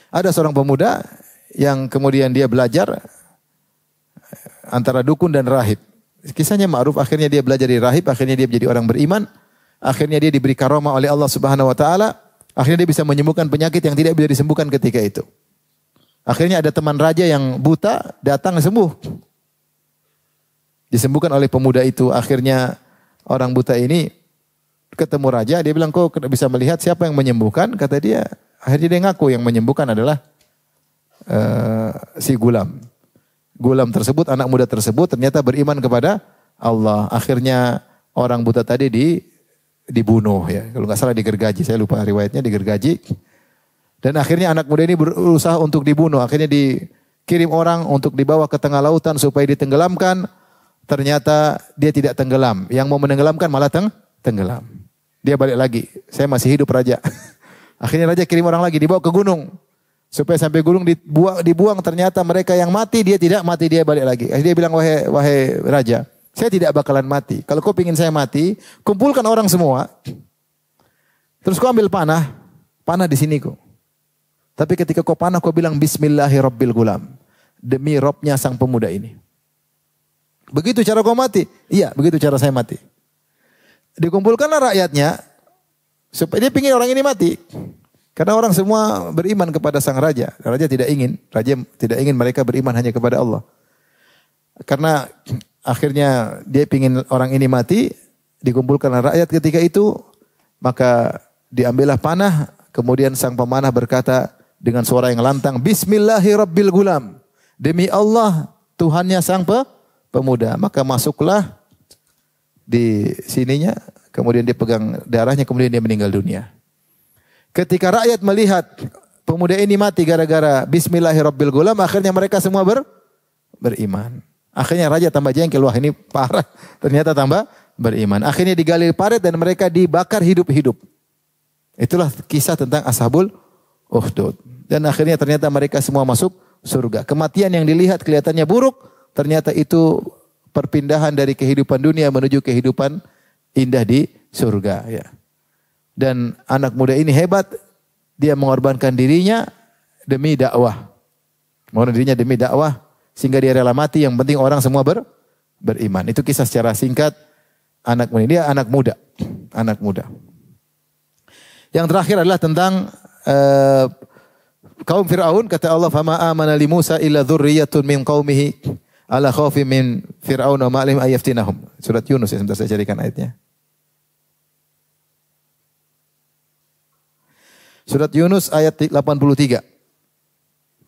Ada seorang pemuda yang kemudian dia belajar antara dukun dan rahib. Kisahnya ma'ruf, akhirnya dia belajar di rahib, akhirnya dia menjadi orang beriman, akhirnya dia diberi karamah oleh Allah Subhanahu wa taala, akhirnya dia bisa menyembuhkan penyakit yang tidak bisa disembuhkan ketika itu. Akhirnya ada teman raja yang buta datang sembuh. Disembuhkan oleh pemuda itu. Akhirnya orang buta ini ketemu raja, dia bilang, kok bisa melihat siapa yang menyembuhkan? Kata dia, akhirnya dia ngaku yang menyembuhkan adalah si Gulam. Gulam tersebut, anak muda tersebut ternyata beriman kepada Allah. Akhirnya orang buta tadi dibunuh ya. Kalau nggak salah digergaji, saya lupa riwayatnya, digergaji. Dan akhirnya anak muda ini berusaha untuk dibunuh. Akhirnya dikirim orang untuk dibawa ke tengah lautan supaya ditenggelamkan. Ternyata dia tidak tenggelam. Yang mau menenggelamkan malah tenggelam. Dia balik lagi. Saya masih hidup raja. Akhirnya raja kirim orang lagi, dibawa ke gunung. Supaya sampai gunung dibuang, ternyata mereka yang mati, dia tidak mati, dia balik lagi. Akhirnya dia bilang, wahai raja, saya tidak bakalan mati. Kalau kau ingin saya mati, kumpulkan orang semua. Terus kau ambil panah di sini kau. Tapi ketika kau panah, kau bilang Bismillahirabbil gulam. Demi Robnya sang pemuda ini. Begitu cara kau mati? Iya, begitu cara saya mati. Dikumpulkanlah rakyatnya, supaya dia ingin orang ini mati. Karena orang semua beriman kepada sang raja. Raja tidak ingin mereka beriman hanya kepada Allah. Karena akhirnya dia ingin orang ini mati, dikumpulkanlah rakyat ketika itu, maka diambillah panah, kemudian sang pemanah berkata dengan suara yang lantang, Bismillahirabbil gulam. Demi Allah, Tuhannya sang pemuda. Maka masuklah di sininya, kemudian dia pegang darahnya, kemudian dia meninggal dunia. Ketika rakyat melihat pemuda ini mati gara-gara Bismillahirrabbilgulam, akhirnya mereka semua beriman. Akhirnya raja tambah jengkel, wah ini parah. Ternyata tambah beriman. Akhirnya digali parit dan mereka dibakar hidup-hidup. Itulah kisah tentang Ashabul Ukhdud. Dan akhirnya ternyata mereka semua masuk surga. Kematian yang dilihat kelihatannya buruk, ternyata itu perpindahan dari kehidupan dunia menuju kehidupan indah di surga. Ya. Dan anak muda ini hebat, dia mengorbankan dirinya demi dakwah. Mengorbankan dirinya demi dakwah, sehingga dia rela mati, yang penting orang semua beriman. Itu kisah secara singkat anak muda. Dia anak muda. Anak muda. Yang terakhir adalah tentang kaum Fir'aun. Kata Allah, "Fama amana li Musa illa dzurriyyatun min qaumihi ala khawfin min Fir'aun wa ma'alim ayaftinahum." Surat Yunus, ya, sebentar saya carikan ayatnya. Surat Yunus ayat 83.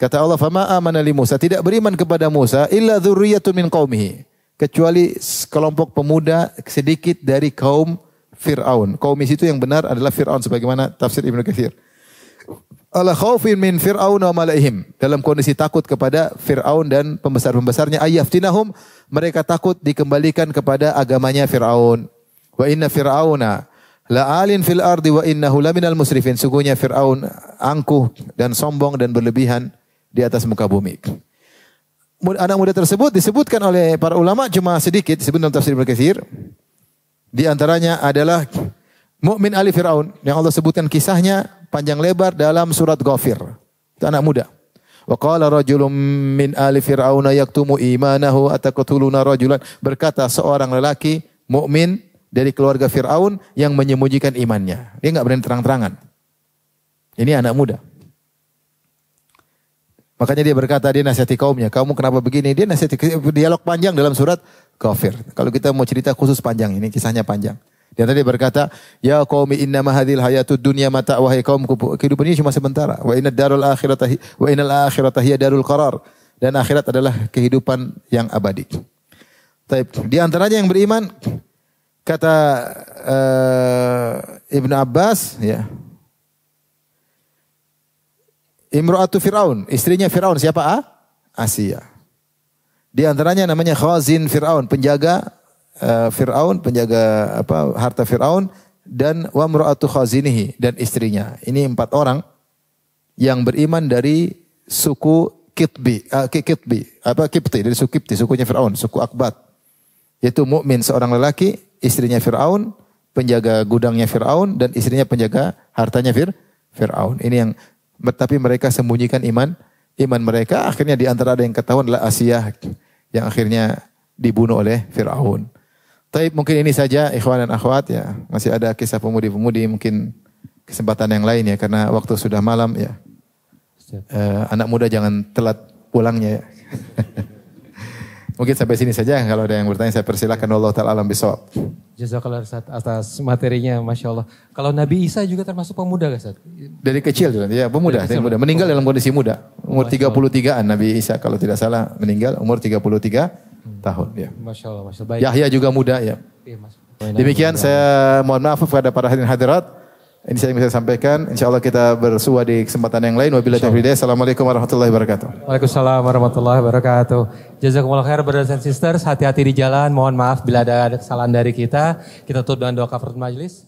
Kata Allah, "Fama amana li Musa." Tidak beriman kepada Musa illa dzurriyyatun min qaumihi, kecuali kelompok pemuda sedikit dari kaum Fir'aun. Kaum itu yang benar adalah Fir'aun sebagaimana tafsir Ibnu Katsir. Ala khaufin min Fir'aun wa malaihim, dalam kondisi takut kepada Fir'aun dan pembesar-pembesarnya. Ayaftinahum, mereka takut dikembalikan kepada agamanya Fir'aun. Wa inna Fir'auna la'alin fil ardi wa innahu laminal musrifin. Sungguhnya Fir'aun angkuh dan sombong dan berlebihan di atas muka bumi. Anak muda tersebut disebutkan oleh para ulama cuma sedikit, disebut dalam tafsir Ibnu Katsir. Di antaranya adalah Mu'min ali Fir'aun, yang Allah sebutkan kisahnya panjang lebar dalam surat Ghafir. Itu anak muda. Wa qala rajulun min ali Fir'auna yaktumu imanahu ataqtuluna rajulan. Berkata seorang lelaki mukmin dari keluarga Fir'aun yang menyembunyikan imannya. Dia enggak berani terang-terangan. Ini anak muda. Makanya dia berkata, dia nasihati kaumnya, "Kamu kenapa begini?" Dia nasihati, dialog panjang dalam surat Ghafir. Kalau kita mau cerita khusus panjang, ini kisahnya panjang. Dia tadi berkata, "Ya qaumi innama hadhil hayatud dunya mata'." Wahai kaumku, kehidupan ini cuma sementara. Wa innal akhirata hiya darul qarar. Dan akhirat adalah kehidupan yang abadi. Di antaranya yang beriman, kata Ibnu Abbas, ya. Imra'atu Fir'aun, istrinya Fir'aun, siapa? Asia. Di antaranya namanya Khazin Fir'aun, penjaga Fir'aun, penjaga harta Fir'aun, dan wa imra'atu khazinihi, dan istrinya. Ini 4 orang yang beriman dari suku Kipti, dari suku Kipti, sukunya Fir'aun, suku Akbat. Yaitu mukmin seorang lelaki, istrinya Fir'aun, penjaga gudangnya Fir'aun, dan istrinya penjaga hartanya Fir'aun. Ini yang, tapi mereka sembunyikan iman mereka. Akhirnya di antara ada yang ketahuan adalah Asia, yang akhirnya dibunuh oleh Fir'aun. Taib, mungkin ini saja ikhwan dan akhwat, ya. Masih ada kisah pemudi-pemudi, mungkin kesempatan yang lain, ya, karena waktu sudah malam, ya. Anak muda jangan telat pulangnya, ya. Mungkin sampai sini saja. Kalau ada yang bertanya saya persilakan. Allah ta'ala alam bisawab. Jazakallah Ustaz atas materinya, Masya Allah. Kalau Nabi Isa juga termasuk pemuda gak Ustaz? Dari kecil, ya, pemuda. Meninggal dalam kondisi muda. Umur 33-an Nabi Isa kalau tidak salah meninggal. Umur 33 tahun. Ya. Masya Allah, Masya Allah. Baik. Yahya juga muda, ya. Demikian saya mohon maaf kepada para hadirin hadirat. Ini saya bisa sampaikan. InsyaAllah kita bersua di kesempatan yang lain. Wabillahi taufiq hidayah. Assalamualaikum warahmatullahi wabarakatuh. Waalaikumsalam warahmatullahi wabarakatuh. Jazakumullah khair brothers and sisters. Hati-hati di jalan. Mohon maaf bila ada kesalahan dari kita. Kita tutup dengan doa kafaratul majelis.